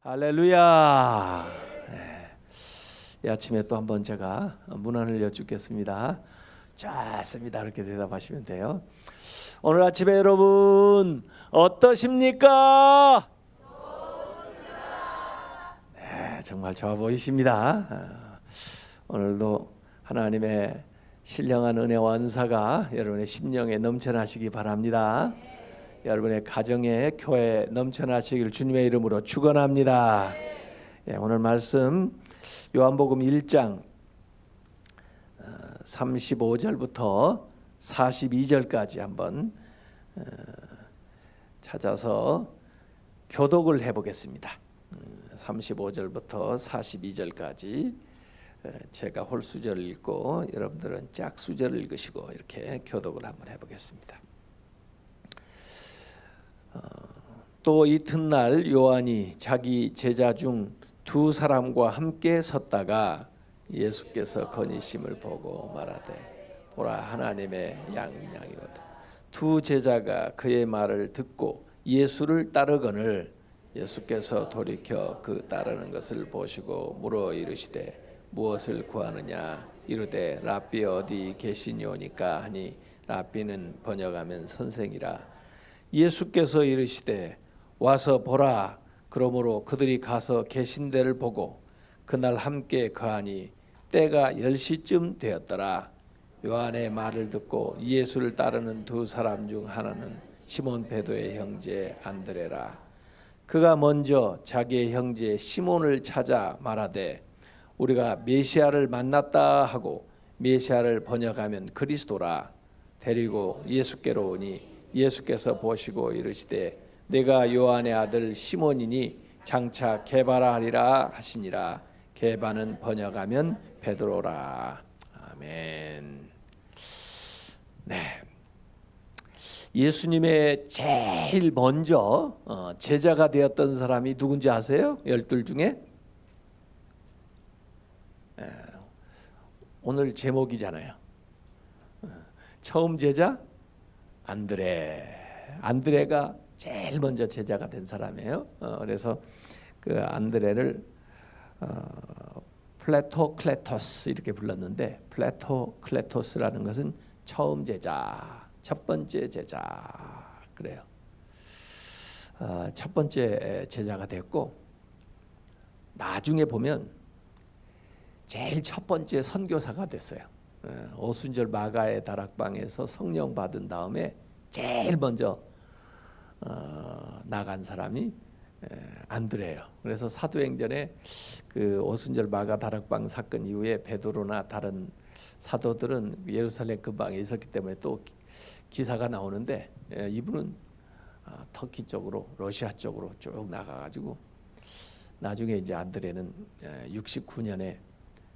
할렐루야. 이 아침에 또 한번 제가 문안을 여쭙겠습니다. 좋습니다. 이렇게 대답하시면 돼요. 오늘 아침에 여러분 어떠십니까? 네, 정말 좋아 보이십니다. 오늘도 하나님의 신령한 은혜와 은사가 여러분의 심령에 넘쳐나시기 바랍니다. 여러분의 가정에 교회 넘쳐나시길 주님의 이름으로 축원합니다. 오늘 말씀 요한복음 1장 35절부터 42절까지 한번 찾아서 교독을 해보겠습니다. 35절부터 42절까지 제가 홀수절을 읽고 여러분들은 짝수절을 읽으시고 이렇게 교독을 한번 해보겠습니다. 또 이튿날 요한이 자기 제자 중 두 사람과 함께 섰다가 예수께서 거니심을 보고 말하되 보라 하나님의 양이로다. 두 제자가 그의 말을 듣고 예수를 따르거늘 예수께서 돌이켜 그 따르는 것을 보시고 물어 이르시되 무엇을 구하느냐 이르되 랍비 어디 계시니오니까 하니 랍비는 번역하면 선생이라. 예수께서 이르시되 와서 보라. 그러므로 그들이 가서 계신 데를 보고 그날 함께 거하니 때가 10시쯤 되었더라. 요한의 말을 듣고 예수를 따르는 두 사람 중 하나는 시몬 베드로의 형제 안드레라. 그가 먼저 자기의 형제 시몬을 찾아 말하되 우리가 메시아를 만났다 하고 메시아를 번역하면 그리스도라. 데리고 예수께로 오니 예수께서 보시고 이르시되 내가 요한의 아들 시몬이니 장차 게바라 하리라 하시니라. 게바는 번역하면 베드로라. 아멘. 네. 예수님의 제일 먼저 제자가 되었던 사람이 누군지 아세요? 12 중에? 오늘 제목이잖아요. 처음 제자 안드레가 제일 먼저 제자가 된 사람이에요. 그래서 그 안드레를 플레토클레토스 이렇게 불렀는데 플레토클레토스라는 것은 처음 제자, 첫 번째 제자 그래요. 첫 번째 제자가 됐고 나중에 보면 제일 첫 번째 선교사가 됐어요. 오순절 마가의 다락방에서 성령 받은 다음에 제일 먼저 나간 사람이 안드레예요. 그래서 사도행전에 그 오순절 마가 다락방 사건 이후에 베드로나 다른 사도들은 예루살렘 근방에 있었기 때문에 또 기사가 나오는데 이분은 터키 쪽으로 러시아 쪽으로 쭉 나가가지고 나중에 이제 안드레는 69년에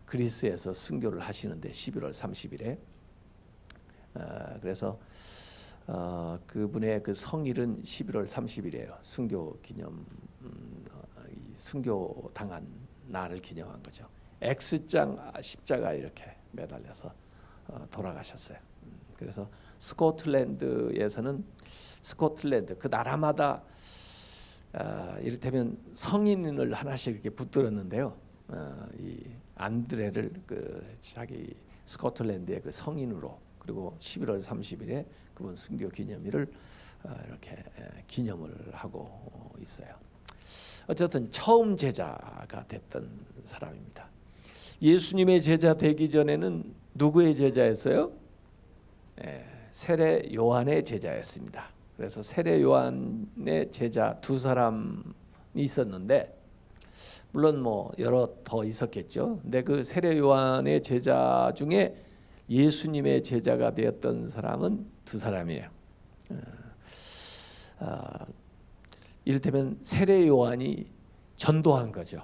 그리스에서 순교를 하시는데 11월 30일에 그래서 그분의 그 성일은 11월 30일이에요. 순교 기념 순교 당한 날을 기념한 거죠. X자 십자가 이렇게 매달려서 돌아가셨어요. 그래서 스코틀랜드에서는 스코틀랜드 그 나라마다 이를테면 성인을 하나씩 이렇게 붙들었는데요. 이 안드레를 그 자기 스코틀랜드의 그 성인으로 그리고 11월 30일에 그분 순교 기념일을 이렇게 기념을 하고 있어요. 어쨌든 처음 제자가 됐던 사람입니다. 예수님의 제자 되기 전에는 누구의 제자였어요? 세례 요한의 제자였습니다. 그래서 세례 요한의 제자 두 사람이 있었는데 물론 뭐 여러 더 있었겠죠. 근데 그 세례 요한의 제자 중에 예수님의 제자가 되었던 사람은 두 사람이에요. 이를테면 세례 요한이 전도한 거죠.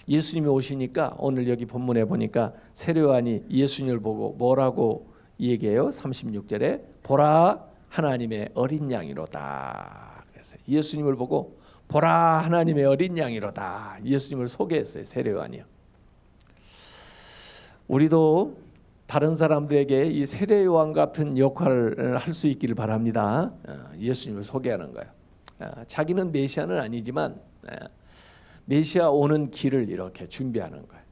예수님이 오시니까 오늘 여기 본문에 보니까 세례 요한이 예수님을 보고 뭐라고 얘기해요? 36절에 보라 하나님의 어린 양이로다. 그래서 예수님을 보고 보라 하나님의 어린 양이로다. 예수님을 소개했어요. 세례 요한이요. 우리도 다른 사람들에게 이 세례 요한 같은 역할을 할 수 있기를 바랍니다. 예수님을 소개하는 거예요. 자기는 메시아는 아니지만 메시아 오는 길을 이렇게 준비하는 거예요.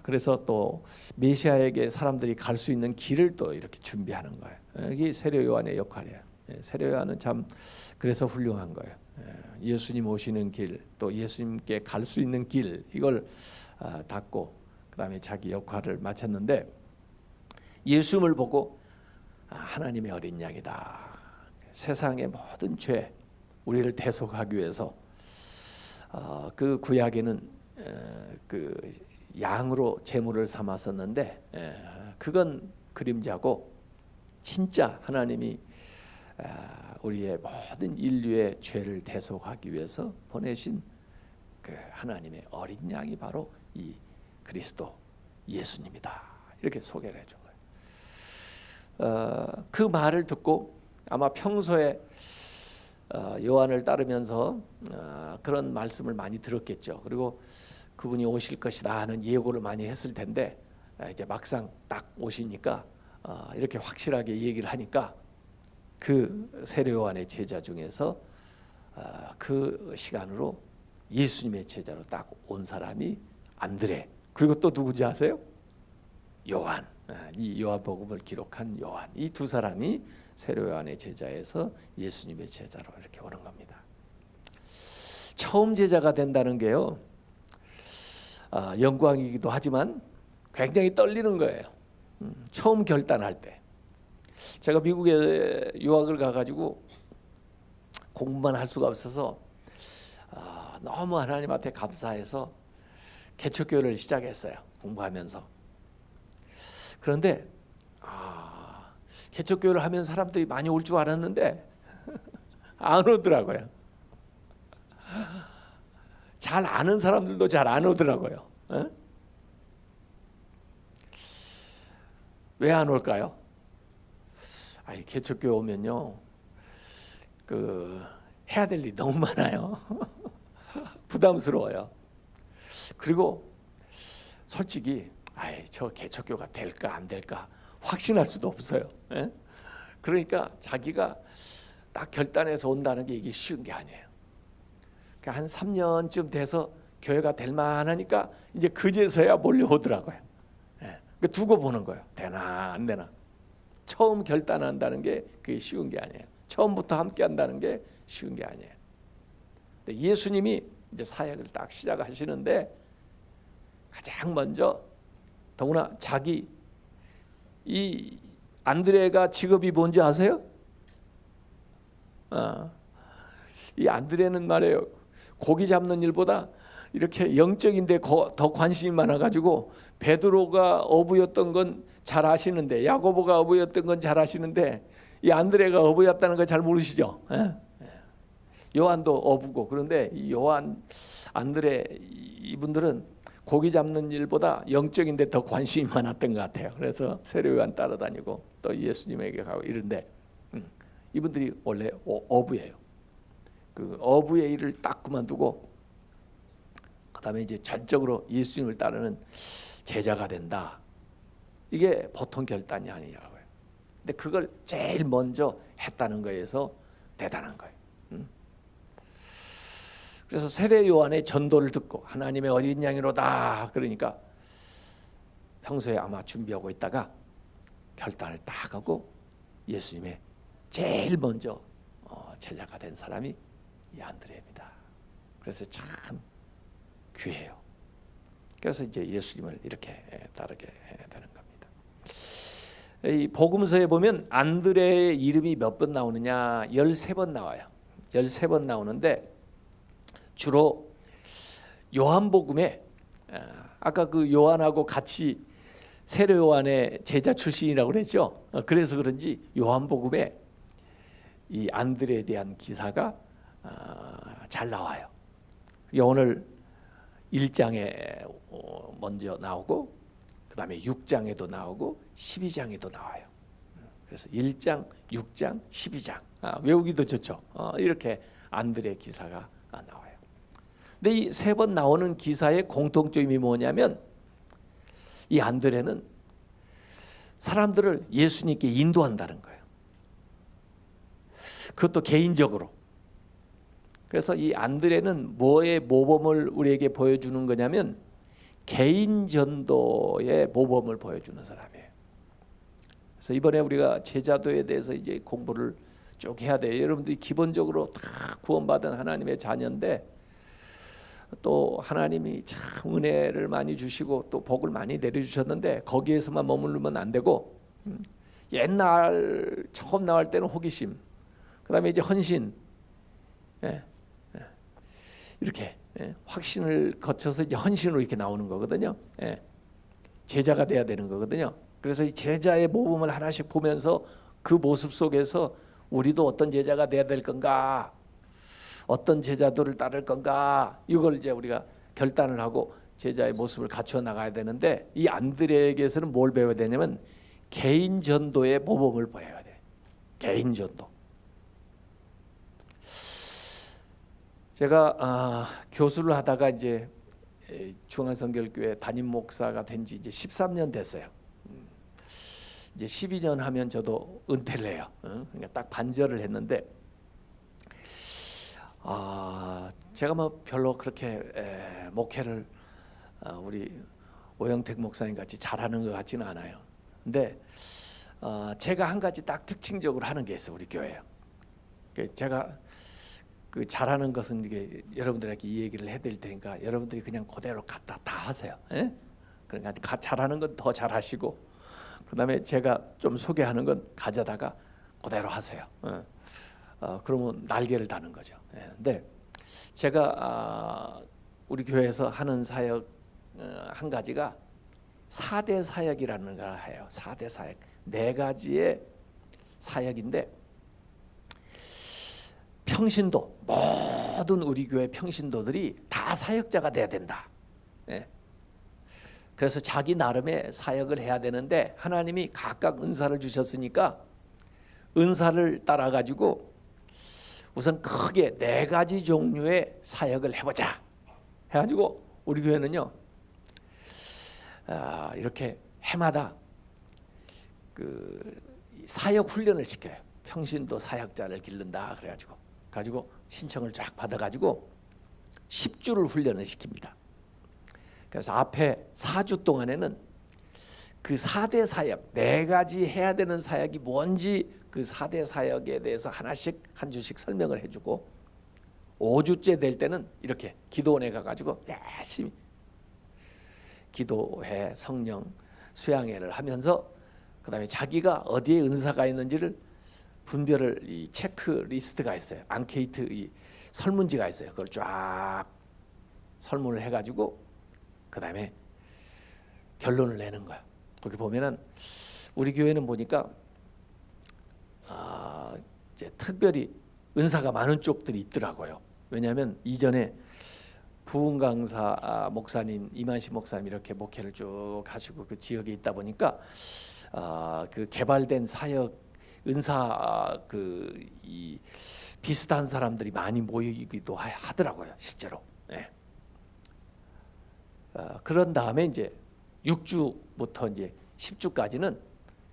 그래서 또 메시아에게 사람들이 갈 수 있는 길을 또 이렇게 준비하는 거예요. 이게 세례 요한의 역할이에요. 세례 요한은 참 그래서 훌륭한 거예요. 예수님 오시는 길, 또 예수님께 갈 수 있는 길, 이걸 닫고 그다음에 자기 역할을 마쳤는데, 예수님을 보고 하나님의 어린 양이다. 세상의 모든 죄, 우리를 대속하기 위해서 그 구약에는 그 양으로 제물을 삼았었는데 그건 그림자고, 진짜 하나님이 우리의 모든 인류의 죄를 대속하기 위해서 보내신 그 하나님의 어린 양이 바로 이 그리스도 예수님이다. 이렇게 소개를 해준 거예요. 그 말을 듣고 아마 평소에 요한을 따르면서 그런 말씀을 많이 들었겠죠. 그리고 그분이 오실 것이다 하는 예고를 많이 했을 텐데, 이제 막상 딱 오시니까 이렇게 확실하게 얘기를 하니까 그 세례 요한의 제자 중에서 그 시간으로 예수님의 제자로 딱 온 사람이 안드레, 그리고 또 누구지 아세요? 요한. 이 요한복음을 기록한 요한. 이 두 사람이 세례 요한의 제자에서 예수님의 제자로 이렇게 오는 겁니다. 처음 제자가 된다는 게요, 영광이기도 하지만 굉장히 떨리는 거예요. 처음 결단할 때. 제가 미국에 유학을 가가지고 공부만 할 수가 없어서 너무 하나님한테 감사해서 개척교회를 시작했어요. 공부하면서. 그런데 개척교회를 하면 사람들이 많이 올 줄 알았는데 안 오더라고요. 잘 아는 사람들도 잘 안 오더라고요. 왜 안 올까요? 개척교회 오면요, 해야 될 일이 너무 많아요. 부담스러워요. 그리고 솔직히 저 개척교회가 될까 안 될까 확신할 수도 없어요. 그러니까 자기가 딱 결단해서 온다는 게 이게 쉬운 게 아니에요. 그러니까 한 3년쯤 돼서 교회가 될 만하니까 이제 그제서야 몰려오더라고요. 두고 보는 거예요. 되나 안 되나. 처음 결단한다는 게 그게 쉬운 게 아니에요. 처음부터 함께 한다는 게 쉬운 게 아니에요. 근데 예수님이 이제 사역을 딱 시작하시는데 가장 먼저, 더구나 자기 이 안드레가 직업이 뭔지 아세요? 이 안드레는 말이에요, 고기 잡는 일보다 이렇게 영적인데 더 관심이 많아가지고, 베드로가 어부였던 건 잘 아시는데, 야고보가 어부였던 건 잘 아시는데, 이 안드레가 어부였다는 거 잘 모르시죠? 요한도 어부고. 그런데 이 요한, 안드레 이분들은 고기 잡는 일보다 영적인데 더 관심이 많았던 것 같아요. 그래서 세례 요한 따라다니고 또 예수님에게 가고 이런데, 이분들이 원래 어부예요. 그 어부의 일을 딱 그만두고 그다음에 이제 전적으로 예수님을 따르는 제자가 된다. 이게 보통 결단이 아니라고요. 근데 그걸 제일 먼저 했다는 거에서 대단한 거예요. 그래서 세례 요한의 전도를 듣고 하나님의 어린 양이로다, 그러니까 평소에 아마 준비하고 있다가 결단을 딱 하고 예수님의 제일 먼저 제자가 된 사람이 이 안드레입니다. 그래서 참 귀해요. 그래서 이제 예수님을 이렇게 따르게 되는 겁니다. 이 복음서에 보면 안드레의 이름이 몇 번 나오느냐? 13번 나와요. 13번 나오는데 주로 요한복음에, 아까 그 요한하고 같이 세례 요한의 제자 출신이라고 그랬죠. 그래서 그런지 요한복음에 이 안드레에 대한 기사가 잘 나와요. 오늘 1장에 먼저 나오고 그 다음에 6장에도 나오고 12장에도 나와요. 그래서 1장, 6장, 12장 외우기도 좋죠. 이렇게 안드레 기사가 나와요. 근데 이 세 번 나오는 기사의 공통점이 뭐냐면, 이 안드레는 사람들을 예수님께 인도한다는 거예요. 그것도 개인적으로. 그래서 이 안드레는 뭐의 모범을 우리에게 보여주는 거냐면 개인 전도의 모범을 보여주는 사람이에요. 그래서 이번에 우리가 제자도에 대해서 이제 공부를 쭉 해야 돼요. 여러분들이 기본적으로 다 구원받은 하나님의 자녀인데 또 하나님이 참 은혜를 많이 주시고 또 복을 많이 내려주셨는데 거기에서만 머무르면 안 되고 옛날 처음 나올 때는 호기심, 그다음에 이제 헌신, 이렇게 확신을 거쳐서 이제 헌신으로 이렇게 나오는 거거든요. 제자가 돼야 되는 거거든요. 그래서 이 제자의 모범을 하나씩 보면서 그 모습 속에서 우리도 어떤 제자가 돼야 될 건가, 어떤 제자도를 따를 건가, 이걸 이제 우리가 결단을 하고 제자의 모습을 갖춰 나가야 되는데 이 안드레에게서는 뭘 배워야 되냐면 개인 전도의 모범을 보여야 돼. 개인 전도. 제가 교수를 하다가 이제 중앙성결교회 담임 목사가 된 지 이제 13년 됐어요. 이제 12년 하면 저도 은퇴를 해요. 그러니까 딱 반절을 했는데 제가 뭐 별로 그렇게 목회를 우리 오영택 목사님 같이 잘하는 것 같지는 않아요. 근데 제가 한 가지 딱 특징적으로 하는 게 있어요. 우리 교회요. 제가 그 잘하는 것은 이게 여러분들에게 이 얘기를 해드릴 테니까 여러분들이 그냥 그대로 갖다 다 하세요. 그러니까 잘하는 건 더 잘하시고 그다음에 제가 좀 소개하는 건 가져다가 그대로 하세요. 그러면 날개를 다는 거죠. 근데 제가 우리 교회에서 하는 사역 한 가지가 4대 사역이라는 걸 해요. 4대 사역. 4가지의 사역인데 평신도, 모든 우리 교회 평신도들이 다 사역자가 돼야 된다. 그래서 자기 나름의 사역을 해야 되는데 하나님이 각각 은사를 주셨으니까 은사를 따라 가지고 우선 크게 4가지 종류의 사역을 해보자 해가지고 우리 교회는요 이렇게 해마다 그 사역 훈련을 시켜요. 평신도 사역자를 기른다 그래가지고 신청을 쫙 받아가지고 10주를 훈련을 시킵니다. 그래서 앞에 4주 동안에는 그 4대 사역, 4가지 해야 되는 사역이 뭔지 그 4대 사역에 대해서 하나씩 한 주씩 설명을 해주고 5주째 될 때는 이렇게 기도원에 가가지고 열심히 기도회, 성령, 수양회를 하면서 그 다음에 자기가 어디에 은사가 있는지를 분별을 이 체크리스트가 있어요. 앙케이트 이 설문지가 있어요. 그걸 쫙 설문을 해가지고 그 다음에 결론을 내는 거야. 거기 보면은 우리 교회는 보니까 이제 특별히 은사가 많은 쪽들이 있더라고요. 왜냐하면 이전에 부흥 강사 목사님 이만식 목사님 이렇게 목회를 쭉 하시고 그 지역에 있다 보니까 그 개발된 사역 은사 이 비슷한 사람들이 많이 모이기도 하더라고요, 실제로. 그런 다음에 이제 6주부터 이제 10주까지는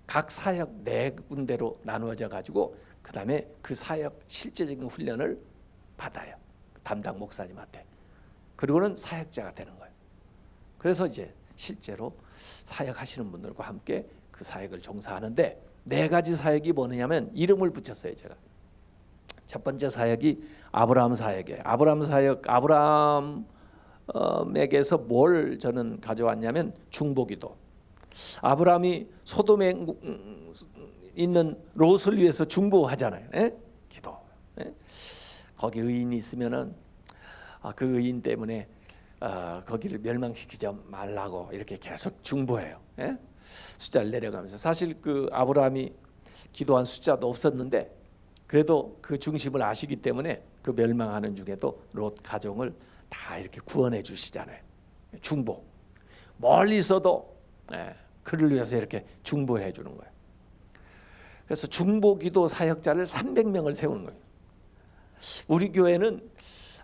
각 사역 4군데로 나누어져 가지고 그 다음에 그 사역 실제적인 훈련을 받아요. 담당 목사님한테. 그리고는 사역자가 되는 거예요. 그래서 이제 실제로 사역하시는 분들과 함께 그 사역을 종사하는데 4가지 사역이 뭐냐면 이름을 붙였어요. 제가 첫 번째 사역이 아브라함 사역이에요. 아브라함 사역, 아브라함에게서 뭘 저는 가져왔냐면 중보기도. 아브라함이 소돔에 있는 롯을 위해서 중보하잖아요. 기도. 거기 의인이 있으면은 그 의인 때문에 거기를 멸망시키지 말라고 이렇게 계속 중보해요. 숫자를 내려가면서 사실 그 아브라함이 기도한 숫자도 없었는데 그래도 그 중심을 아시기 때문에 그 멸망하는 중에도 롯 가정을 다 이렇게 구원해 주시잖아요. 중보. 멀리서도 그를 위해서 이렇게 중보를 해 주는 거예요. 그래서 중보기도 사역자를 300명을 세우는 거예요. 우리 교회는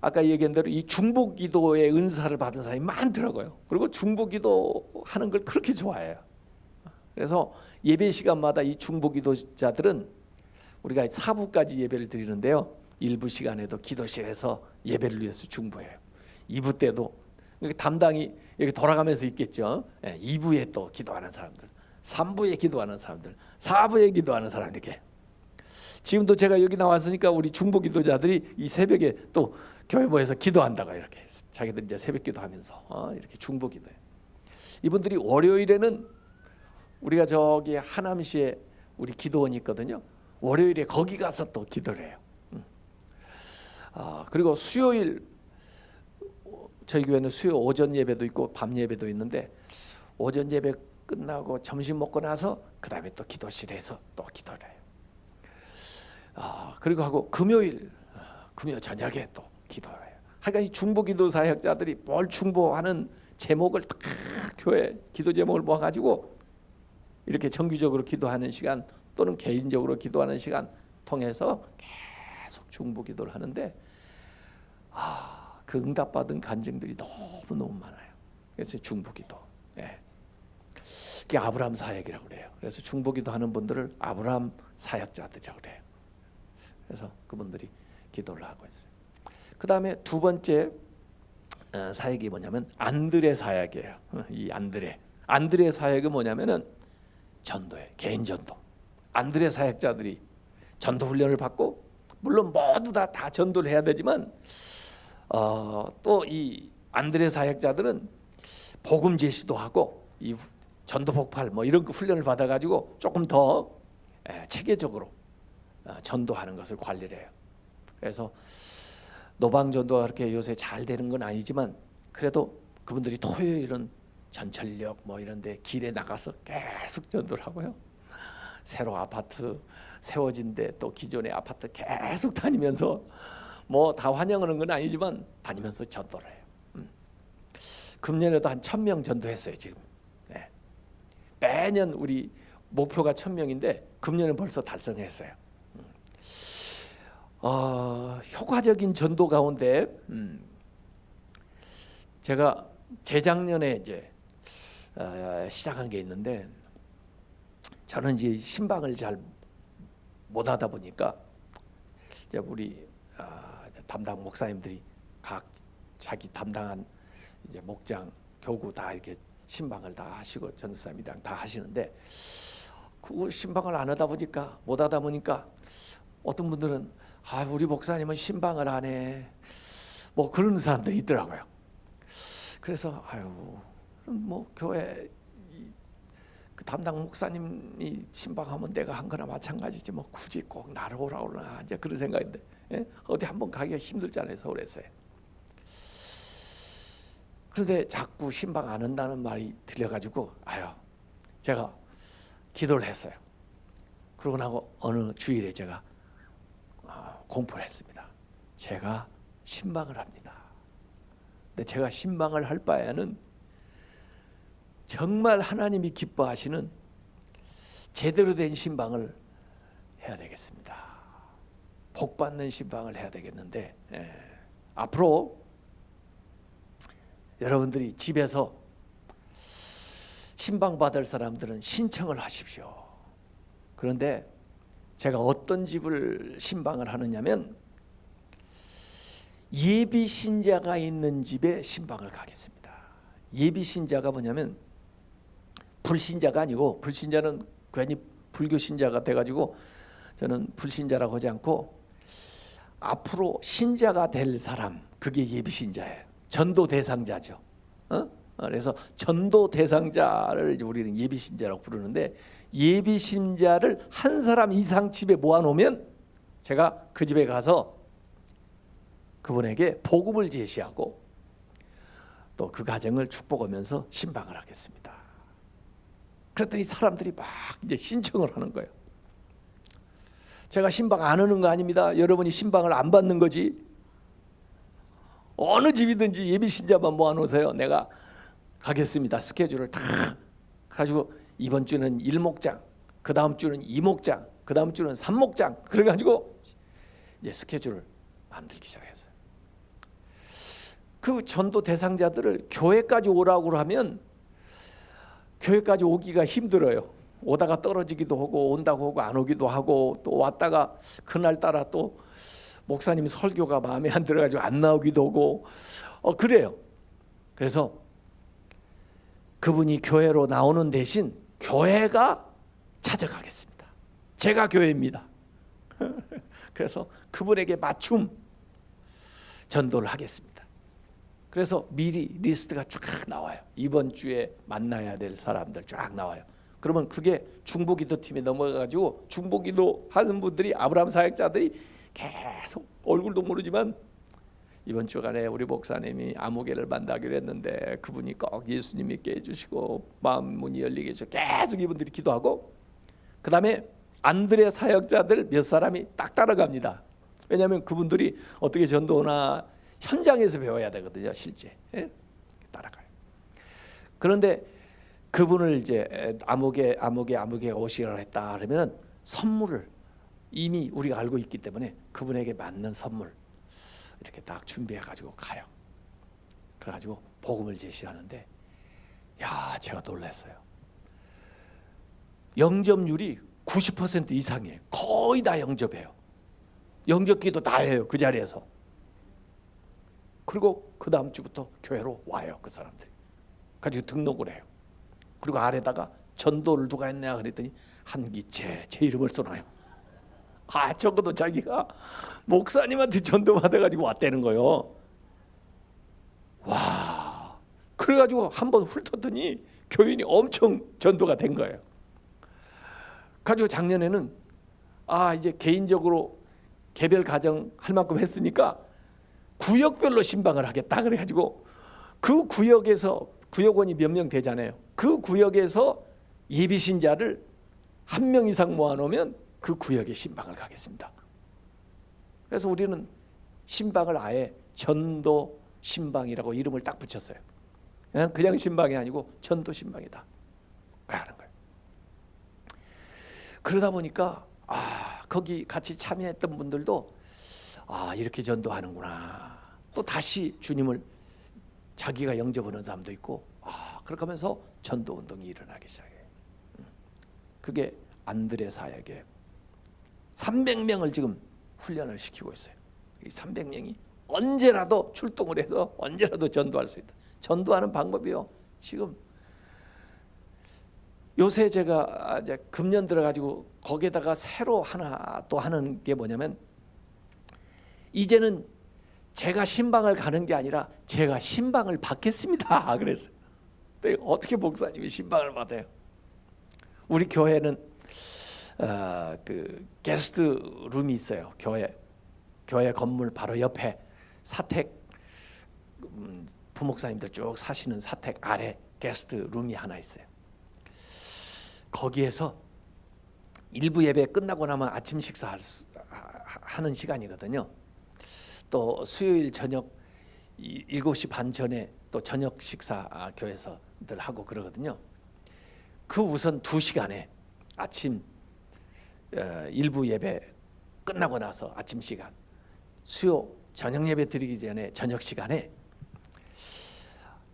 아까 얘기한 대로 이 중보기도의 은사를 받은 사람이 많더라고요. 그리고 중보기도 하는 걸 그렇게 좋아해요. 그래서 예배 시간마다 이 중보기도자들은 우리가 4부까지 예배를 드리는데요. 1부 시간에도 기도실에서 예배를 위해서 중보해요. 2부 때도 담당이 여기 돌아가면서 있겠죠. 2부에 또 기도하는 사람들, 3부에 기도하는 사람들, 4부에 기도하는 사람, 이렇게. 지금도 제가 여기 나왔으니까 우리 중보 기도자들이 이 새벽에 또 교회 모여서 기도한다고, 이렇게 자기들 이제 새벽 기도하면서 이렇게 중보 기도해요. 이분들이 월요일에는 우리가 저기 하남시에 우리 기도원이 있거든요. 월요일에 거기 가서 또 기도를 해요. 그리고 수요일, 저희 교회는 수요 오전 예배도 있고 밤 예배도 있는데, 오전 예배 끝나고 점심 먹고 나서 그 다음에 또 기도실에서 또 기도를 해요. 그리고 하고 금요일 저녁에 또 기도를 해요. 하여간 이 중보기도 사역자들이 뭘 중보하는 제목을 딱 교회 기도 제목을 모아가지고 이렇게 정기적으로 기도하는 시간 또는 개인적으로 기도하는 시간 통해서 계속 중보기도를 하는데, 그 응답받은 간증들이 너무 많아요. 그래서 중보기도, 그게 아브라함 사역이라고 그래요. 그래서 중보기도 하는 분들을 아브라함 사역자들이라고 그래요. 그래서 그분들이 기도를 하고 있어요. 그 다음에 두 번째 사역이 뭐냐면 안드레 사역이에요. 이 안드레 사역은 뭐냐면은 전도예요. 개인 전도. 안드레 사역자들이 전도 훈련을 받고, 물론 모두 다 전도를 해야 되지만 또 이 안드레 사역자들은 복음 제시도 하고 이 전도 폭발 뭐 이런 거 훈련을 받아가지고 조금 더 체계적으로 전도하는 것을 관리를 해요. 그래서 노방 전도가 그렇게 요새 잘 되는 건 아니지만, 그래도 그분들이 토요일은 전철역 뭐 이런데 길에 나가서 계속 전도를 하고요. 새로 아파트 세워진데 또 기존의 아파트 계속 다니면서 뭐 다 환영하는 건 아니지만 다니면서 전도를 해요. 금년에도 한 1,000명 전도했어요. 지금 매년 우리 목표가 1,000명인데 금년에 벌써 달성했어요. 효과적인 전도 가운데 제가 재작년에 이제 시작한 게 있는데, 저는 이제 신방을 잘 못하다 보니까 이제 우리 담당 목사님들이 각 자기 담당한 이제 목장, 교구 다 이렇게 신방을 다 하시고 전도사님이랑 다 하시는데, 그 신방을 안 하다 보니까 못하다 보니까 어떤 분들은 우리 목사님은 신방을 안 해, 뭐 그런 사람들이 있더라고요. 그래서 뭐 교회 그 담당 목사님이 신방하면 내가 한 거나 마찬가지지 뭐 굳이 꼭 나를 오라고 그러나, 이제 그런 생각인데, 어디 한번 가기가 힘들잖아요, 서울에서요. 그런데 자꾸 신방 안 한다는 말이 들려가지고 제가 기도를 했어요. 그러고 나고 어느 주일에 제가 공포를 했습니다. 제가 신방을 합니다. 근데 제가 신방을 할 바에는 정말 하나님이 기뻐하시는 제대로 된 신방을 해야 되겠습니다. 복 받는 신방을 해야 되겠는데, 앞으로 여러분들이 집에서 신방 받을 사람들은 신청을 하십시오. 그런데 제가 어떤 집을 신방을 하느냐면, 예비 신자가 있는 집에 신방을 가겠습니다. 예비 신자가 뭐냐면 불신자가 아니고, 불신자는 괜히 불교 신자가 돼가지고 저는 불신자라고 하지 않고, 앞으로 신자가 될 사람, 그게 예비 신자예요. 전도 대상자죠. 그래서 전도 대상자를 우리는 예비 신자라고 부르는데, 예비 신자를 한 사람 이상 집에 모아놓으면 제가 그 집에 가서 그분에게 복음을 제시하고 또 그 가정을 축복하면서 신방을 하겠습니다. 그랬더니 사람들이 막 이제 신청을 하는 거예요. 제가 신방 안 하는 거 아닙니다. 여러분이 신방을 안 받는 거지. 어느 집이든지 예비 신자만 모아놓으세요. 내가 가겠습니다. 스케줄을 다 가지고 이번 주는 1목장, 그 다음 주는 2목장, 그 다음 주는 3목장, 그래가지고 이제 스케줄을 만들기 시작했어요. 그 전도 대상자들을 교회까지 오라고 하면 교회까지 오기가 힘들어요. 오다가 떨어지기도 하고 온다고 하고 안 오기도 하고 또 왔다가 그날따라 또 목사님 설교가 마음에 안 들어가지고 안 나오기도 하고 그래요. 그래서 그분이 교회로 나오는 대신 교회가 찾아가겠습니다. 제가 교회입니다. 그래서 그분에게 맞춤 전도를 하겠습니다. 그래서 미리 리스트가 쫙 나와요. 이번 주에 만나야 될 사람들 쫙 나와요. 그러면 그게 중보기도팀에 넘어가가지고 중보기도 하는 분들이 아브라함 사역자들이 계속 얼굴도 모르지만 이번 주간에 우리 목사님이 아무개를 만나기로 했는데 그분이 꼭 예수님 믿게 해주시고 마음 문이 열리게 해주시고 계속 이분들이 기도하고 그 다음에 안드레 사역자들 몇 사람이 딱 따라갑니다. 왜냐하면 그분들이 어떻게 전도나 현장에서 배워야 되거든요. 실제 따라가요. 그런데 그분을 이제 아무개가 오시라 했다 그러면 선물을 이미 우리가 알고 있기 때문에 그분에게 맞는 선물 이렇게 딱 준비해 가지고 가요. 그래가지고 복음을 제시하는데 야 제가 놀랐어요. 영접률이 90% 이상이에요. 거의 다 영접해요. 영접기도 다 해요. 그 자리에서. 그리고 그 다음 주부터 교회로 와요. 그 사람들이. 가지고 등록을 해요. 그리고 아래다가 전도를 누가 했냐 그랬더니 한기채 제 이름을 써놔요. 적어도 자기가 목사님한테 전도 받아가지고 왔다는 거예요. 와, 그래가지고 한번 훑었더니 교인이 엄청 전도가 된 거예요. 가지고 작년에는 이제 개인적으로 개별 가정 할 만큼 했으니까 구역별로 신방을 하겠다 그래가지고 그 구역에서 구역원이 몇 명 되잖아요. 그 구역에서 예비신자를 1명 이상 모아놓으면 그 구역에 신방을 가겠습니다. 그래서 우리는 신방을 아예 전도 신방이라고 이름을 딱 붙였어요. 그냥 신방이 아니고 전도 신방이다. 하는 거예요. 그러다 보니까 거기 같이 참여했던 분들도 이렇게 전도하는구나. 또 다시 주님을 자기가 영접하는 사람도 있고 그렇게 하면서 전도 운동이 일어나기 시작해요. 그게 안드레 사역이에요. 300명을 지금 훈련을 시키고 있어요. 이 300명이 언제라도 출동을 해서 언제라도 전도할 수 있다. 전도하는 방법이요. 지금 요새 제가 이제 금년 들어가지고 거기에다가 새로 하나 또 하는 게 뭐냐면 이제는 제가 신방을 가는 게 아니라 제가 신방을 받겠습니다. 그랬어요. 근데 어떻게 목사님이 신방을 받아요? 우리 교회는 그 게스트 룸이 있어요. 교회 건물 바로 옆에 사택 부목사님들 쭉 사시는 사택 아래 게스트 룸이 하나 있어요. 거기에서 일부 예배 끝나고 나면 아침 식사 하는 시간이거든요. 또 수요일 저녁 7시 반 전에 또 저녁 식사 교회에서들 하고 그러거든요. 그 우선 2시간에 아침 일부 예배 끝나고 나서 아침 시간, 수요 저녁 예배 드리기 전에 저녁 시간에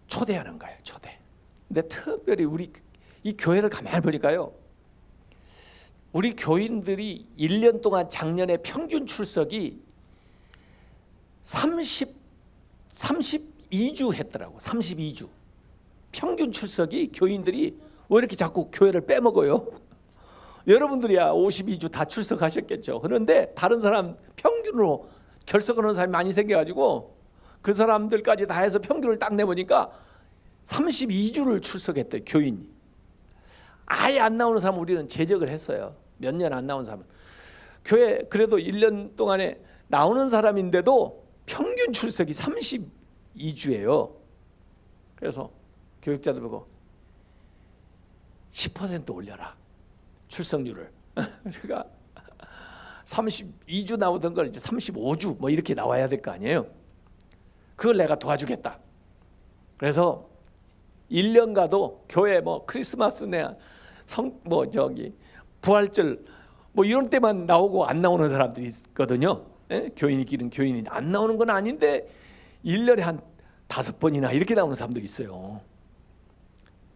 초대하는 거예요. 초대. 근데 특별히 우리 이 교회를 가만히 보니까요, 우리 교인들이 1년 동안 작년에 평균 출석이 32주 했더라고. 32주. 평균 출석이 교인들이 왜 이렇게 자꾸 교회를 빼먹어요? 여러분들이야 52주 다 출석하셨겠죠. 그런데 다른 사람 평균으로 결석하는 사람이 많이 생겨가지고 그 사람들까지 다 해서 평균을 딱 내보니까 32주를 출석했대요. 교인이. 아예 안 나오는 사람 우리는 제적을 했어요. 몇 년 안 나온 사람은. 교회 그래도 1년 동안에 나오는 사람인데도 평균 출석이 32주예요. 그래서 교육자들 보고 10% 올려라. 출석률을. 그러니까 32주 나오던 걸 이제 35주 뭐 이렇게 나와야 될 거 아니에요. 그걸 내가 도와주겠다. 그래서 1년 가도 교회 뭐 크리스마스나 부활절 뭐 이런 때만 나오고 안 나오는 사람들이 있거든요. 교인이기는 교인이 안 나오는 건 아닌데 1년에 한 5번이나 이렇게 나오는 사람도 있어요.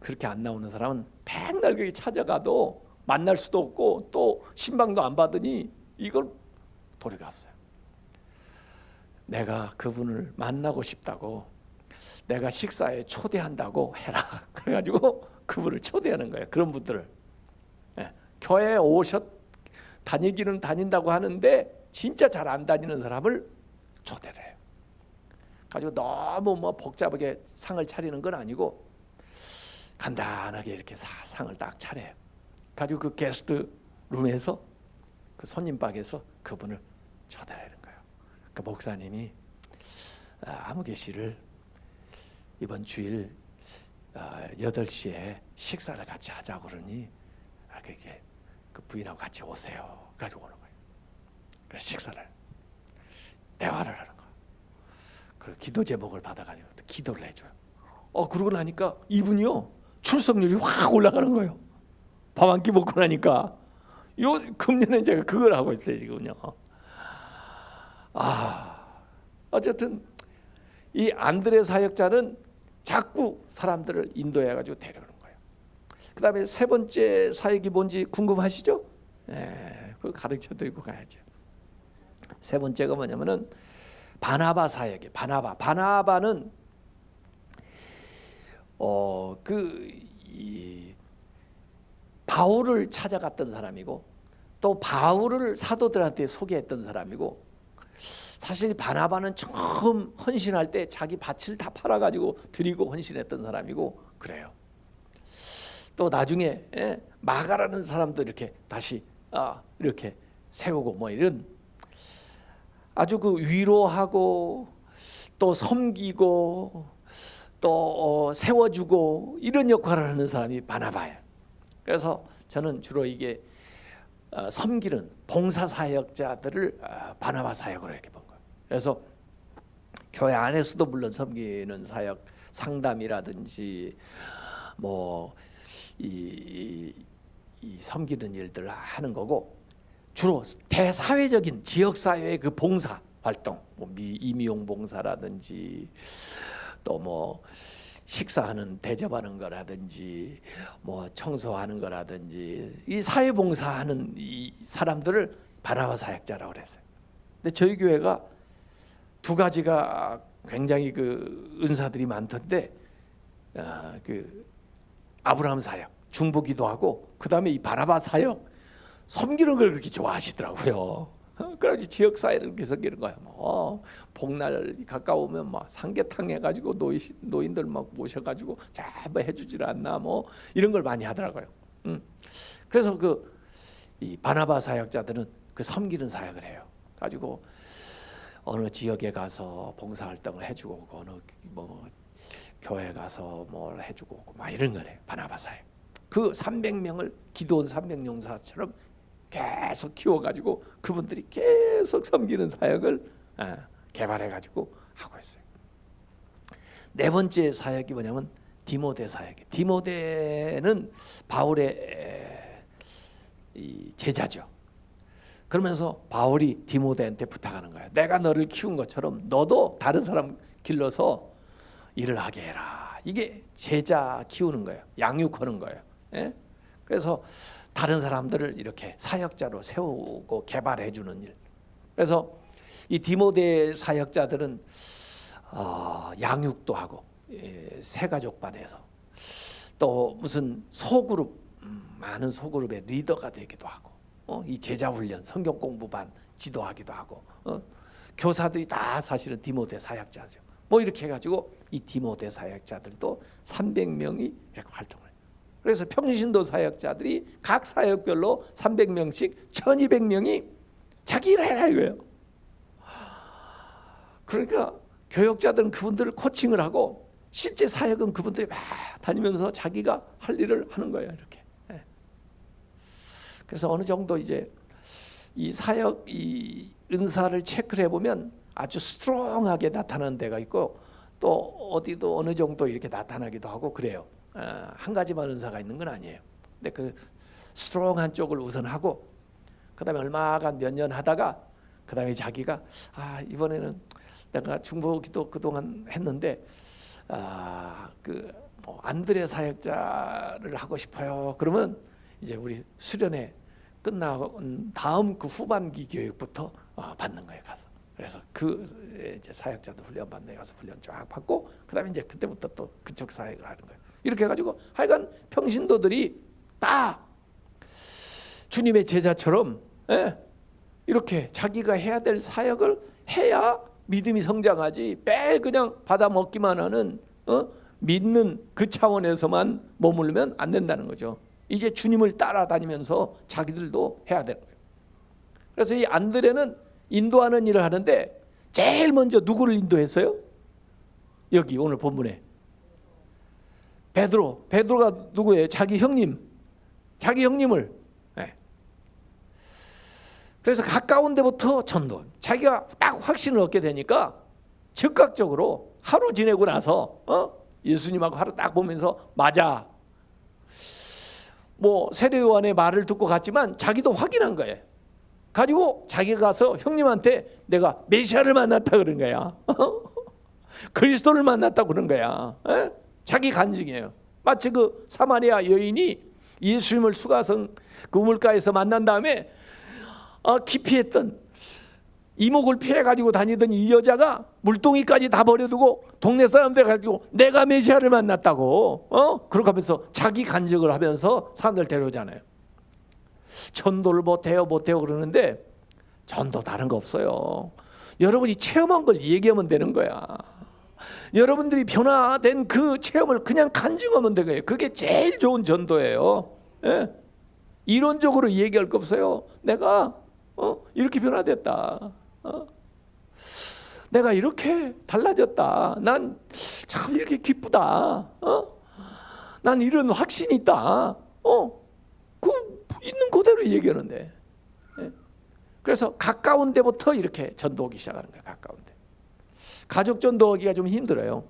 그렇게 안 나오는 사람은 맨날 거기 찾아가도 만날 수도 없고 또 신방도 안 받으니 이걸 도리가 없어요. 내가 그분을 만나고 싶다고, 내가 식사에 초대한다고 해라. 그래가지고 그분을 초대하는 거예요. 그런 분들을. 교회에 다니기는 다닌다고 하는데 진짜 잘 안 다니는 사람을 초대를 해요. 가지고 너무 뭐 복잡하게 상을 차리는 건 아니고 간단하게 이렇게 상을 딱 차려요. 가지고 그 게스트 룸에서, 그 손님방에서 그분을 초대하는 거예요. 그 목사님이 아무개 씨를 이번 주일 8시에 식사를 같이 하자고 그러니 그게 그 부인하고 같이 오세요. 가지고 오는 거예요. 그래서 식사를, 대화를 하는 거예요. 그리고 기도 제목을 받아가지고 기도를 해줘요. 그러고 나니까 이분이요, 출석률이 확 올라가는 거예요. 밥 한 끼 먹고 나니까. 금년에 제가 그걸 하고 있어요 지금요. 어쨌든 이 안드레 사역자는 자꾸 사람들을 인도해가지고 데려오는 거예요. 그 다음에 세 번째 사역이 뭔지 궁금하시죠? 그거 가르쳐드리고 가야죠. 세 번째가 뭐냐면은 바나바 사역이에요. 바나바는 바울을 찾아갔던 사람이고 또 바울을 사도들한테 소개했던 사람이고, 사실 바나바는 처음 헌신할 때 자기 밭을 다 팔아가지고 드리고 헌신했던 사람이고 그래요. 또 나중에 마가라는 사람도 이렇게 다시 이렇게 세우고 뭐 이런 아주 그 위로하고 또 섬기고 또 세워주고 이런 역할을 하는 사람이 바나바예요. 그래서 저는 주로 이게 섬기는 봉사 사역자들을 바나바 사역으로 이렇게 본 거예요. 그래서 교회 안에서도 물론 섬기는 사역, 상담이라든지 뭐 이 섬기는 일들을 하는 거고, 주로 대사회적인 지역사회의 그 봉사 활동, 뭐 임용 봉사라든지 또 뭐 식사하는 대접하는 거라든지 뭐 청소하는 거라든지 이 사회봉사하는 이 사람들을 바나바 사역자라고 그랬어요. 근데 저희 교회가 두 가지가 굉장히 그 은사들이 많던데 그 아브라함 사역, 중보기도 하고 그 다음에 이 바나바 사역, 섬기는 걸 그렇게 좋아하시더라고요. 그래서 지역사회를 이렇게 섬기는 거야. 뭐 복날 가까우면 막 삼계탕 해가지고 노인들 막 모셔가지고 뭐 해주질 않나 뭐 이런 걸 많이 하더라고요. 그래서 이 바나바 사역자들은 그 섬기는 사역을 해요. 가지고 어느 지역에 가서 봉사활동을 해주고 어느 뭐 교회 가서 뭘 해주고 막 이런 걸 해요. 바나바 사역. 그 300명을 기도원 300용사처럼 계속 키워가지고 그분들이 계속 섬기는 사역을 개발해가지고 하고 있어요. 네 번째 사역이 뭐냐면 디모데 사역이에요. 디모데는 바울의 이 제자죠. 그러면서 바울이 디모데한테 부탁하는 거예요. 내가 너를 키운 것처럼 너도 다른 사람 길러서 일을 하게 해라. 이게 제자 키우는 거예요. 양육하는 거예요. 그래서 다른 사람들을 이렇게 사역자로 세우고 개발해 주는 일. 그래서 이 디모데 사역자들은 양육도 하고 새가족반에서 또 무슨 소그룹, 많은 소그룹의 리더가 되기도 하고 이 제자훈련, 성경 공부반 지도하기도 하고 교사들이 다 사실은 디모데 사역자죠. 뭐 이렇게 해가지고 이 디모데 사역자들도 300명이 이렇게 활동을 해요. 그래서 평신도 사역자들이 각 사역별로 300명씩 1200명이 자기 일을 해라 이거예요. 그러니까 교역자들은 그분들을 코칭을 하고 실제 사역은 그분들이 막 다니면서 자기가 할 일을 하는 거예요. 이렇게. 그래서 어느 정도 이제 이 사역 이 은사를 체크를 해보면 아주 스트롱하게 나타나는 데가 있고 또 어디도 어느 정도 이렇게 나타나기도 하고 그래요. 한 가지만 은사가 있는 건 아니에요. 근데 그 스트롱한 쪽을 우선 하고 그다음에 얼마간 몇 년 하다가 그다음에 자기가 이번에는 내가 중보기도 그동안 했는데 그 안드레 사역자를 하고 싶어요. 그러면 이제 우리 수련회 끝나온 다음 그 후반기 교육부터 받는 거예요. 가서. 그래서 그 이제 사역자도 훈련 받는 데 가서 훈련 쫙 받고 그다음에 이제 그때부터 또 그쪽 사역을 하는 거예요. 이렇게 해가지고 하여간 평신도들이 다 주님의 제자처럼 이렇게 자기가 해야 될 사역을 해야 믿음이 성장하지 매일 그냥 받아 먹기만 하는 믿는 그 차원에서만 머물면 안 된다는 거죠. 이제 주님을 따라다니면서 자기들도 해야 되는 거예요. 그래서 이 안드레는 인도하는 일을 하는데 제일 먼저 누구를 인도했어요? 여기 오늘 본문에 베드로가 누구예요? 자기 형님을. 그래서 가까운 데부터 전도. 자기가 딱 확신을 얻게 되니까 즉각적으로 하루 지내고 나서 예수님하고 하루 딱 보면서 맞아. 뭐 세례 요한의 말을 듣고 갔지만 자기도 확인한 거예요. 가지고 자기가 가서 형님한테 내가 메시아를 만났다 그런 거야. 그리스도를 만났다 그런 거야. 자기 간증이에요. 마치 그 사마리아 여인이 예수님을 수가성 그 우물가에서 만난 다음에 기피했던 이목을 피해가지고 다니던 이 여자가 물동이까지 다 버려두고 동네 사람들 가지고 내가 메시아를 만났다고 그렇게 하면서 자기 간증을 하면서 사람들 데려오잖아요. 전도를 못해요 그러는데 전도 다른 거 없어요. 여러분이 체험한 걸 얘기하면 되는 거야. 여러분들이 변화된 그 체험을 그냥 간증하면 되는 거예요. 그게 제일 좋은 전도예요. 이론적으로 얘기할 거 없어요. 내가 이렇게 변화됐다. 내가 이렇게 달라졌다. 난 참 이렇게 기쁘다. 난 이런 확신이 있다. 그 있는 그대로 얘기하는데. 그래서 가까운 데부터 이렇게 전도하기 시작하는 거예요. 가까운 데. 가족 전도하기가 좀 힘들어요.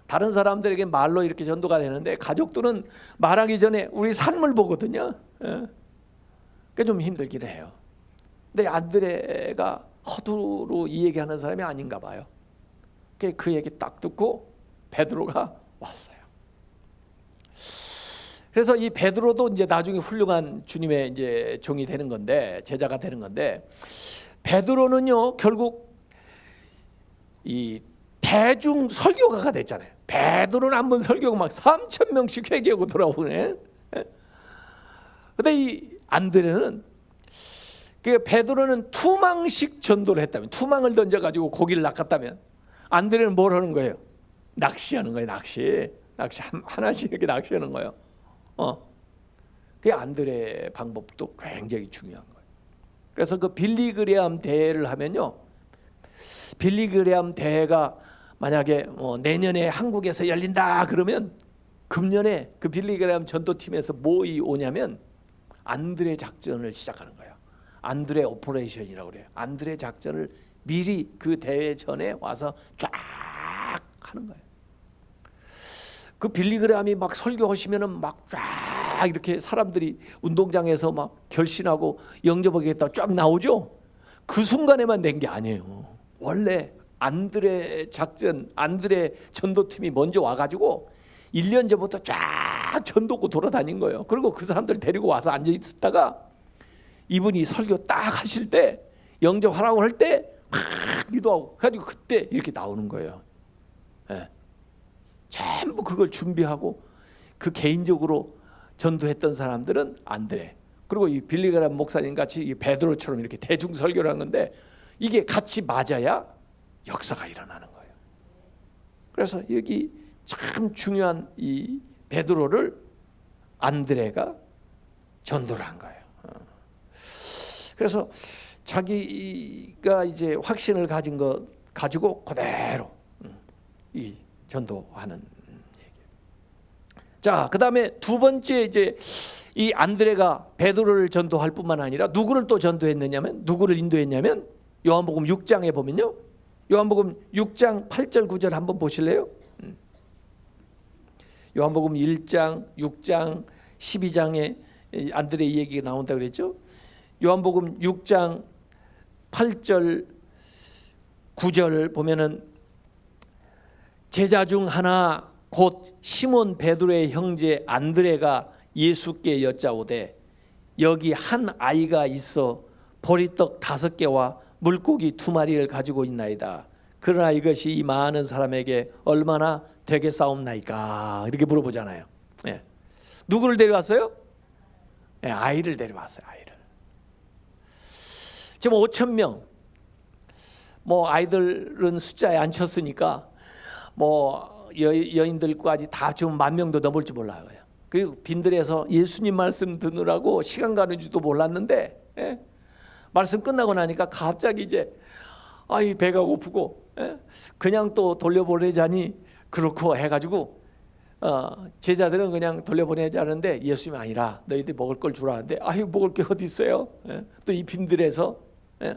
다른 사람들에게 말로 이렇게 전도가 되는데 가족들은 말하기 전에 우리 삶을 보거든요. 그게 좀 힘들긴 해요. 근데 안드레가 허투루 이 얘기하는 사람이 아닌가 봐요. 그 얘기 딱 듣고 베드로가 왔어요. 그래서 이 베드로도 이제 나중에 훌륭한 주님의 이제 종이 되는 건데 제자가 되는 건데 베드로는요 결국 이 대중 설교가가 됐잖아요. 베드로는 한번 설교가 막 3,000명씩 회개하고 돌아오네. 근데 이 안드레는 그 베드로는 투망식 전도를 했다면 투망을 던져가지고 고기를 낚았다면 안드레는 뭘 하는 거예요? 낚시하는 거예요. 낚시 하나씩 이렇게 낚시하는 거예요. 그 안드레 방법도 굉장히 중요한 거예요. 그래서 그 빌리그레암 대회를 하면요, 빌리그레암 대회가 만약에 내년에 한국에서 열린다 그러면 금년에 그 빌리그레암 전도팀에서 뭐 오냐면 안드레 작전을 시작하는 거예요. 안드레 오퍼레이션이라고 그래요. 안드레 작전을 미리 그 대회 전에 와서 쫙 하는 거예요. 그 빌리그레암이 막 설교하시면은 막 쫙 이렇게 사람들이 운동장에서 막 결신하고 영접하겠다 쫙 나오죠. 그 순간에만 된 게 아니에요. 원래 안드레 작전, 안드레 전도팀이 먼저 와가지고 1년 전부터 쫙 전도고 돌아다닌 거예요. 그리고 그 사람들 데리고 와서 앉아 있었다가 이분이 설교 딱 하실 때 영접하라고 할 때 막 기도하고 가지고 그때 이렇게 나오는 거예요. 전부 그걸 준비하고 그 개인적으로 전도했던 사람들은 안드레, 그리고 이 빌리그레암 목사님 같이 이 베드로처럼 이렇게 대중 설교를 한 건데 이게 같이 맞아야 역사가 일어나는 거예요. 그래서 여기 참 중요한 이 베드로를 안드레가 전도를 한 거예요. 그래서 자기가 이제 확신을 가진 것 가지고 그대로 이 전도하는 얘기예요. 자, 그다음에 두 번째 이제 이 안드레가 베드로를 전도할 뿐만 아니라 누구를 또 전도했느냐면 누구를 인도했냐면 요한복음 6장에 보면요. 요한복음 6장 8절 9절 한번 보실래요? 요한복음 1장, 6장, 12장에 안드레 얘기가 나온다고 그랬죠. 요한복음 6장 8절 9절 보면은 제자 중 하나 곧 시몬 베드로의 형제 안드레가 예수께 여짜오되 여기 한 아이가 있어 보리떡 5개와 물고기 2마리를 가지고 있나이다. 그러나 이것이 이 많은 사람에게 얼마나 되겠사옵나이까? 이렇게 물어보잖아요. 예. 누구를 데려왔어요? 예, 아이를 데려왔어요. 아이를. 지금 5,000명. 뭐 아이들은 숫자에 안 쳤으니까 뭐 여인들까지 다 좀 10,000명도 넘을지 몰라요. 그 빈들에서 예수님 말씀 듣느라고 시간 가는 줄도 몰랐는데, 예? 말씀 끝나고 나니까 갑자기 이제 아이 배가 고프고, 예? 그냥 또 돌려보내자니 그렇고 해가지고 제자들은 그냥 돌려보내자는데 예수님이 아니라 너희들 먹을 걸 주라 하는데 아유 먹을 게 어디 있어요? 예? 또 이 빈들에서, 예?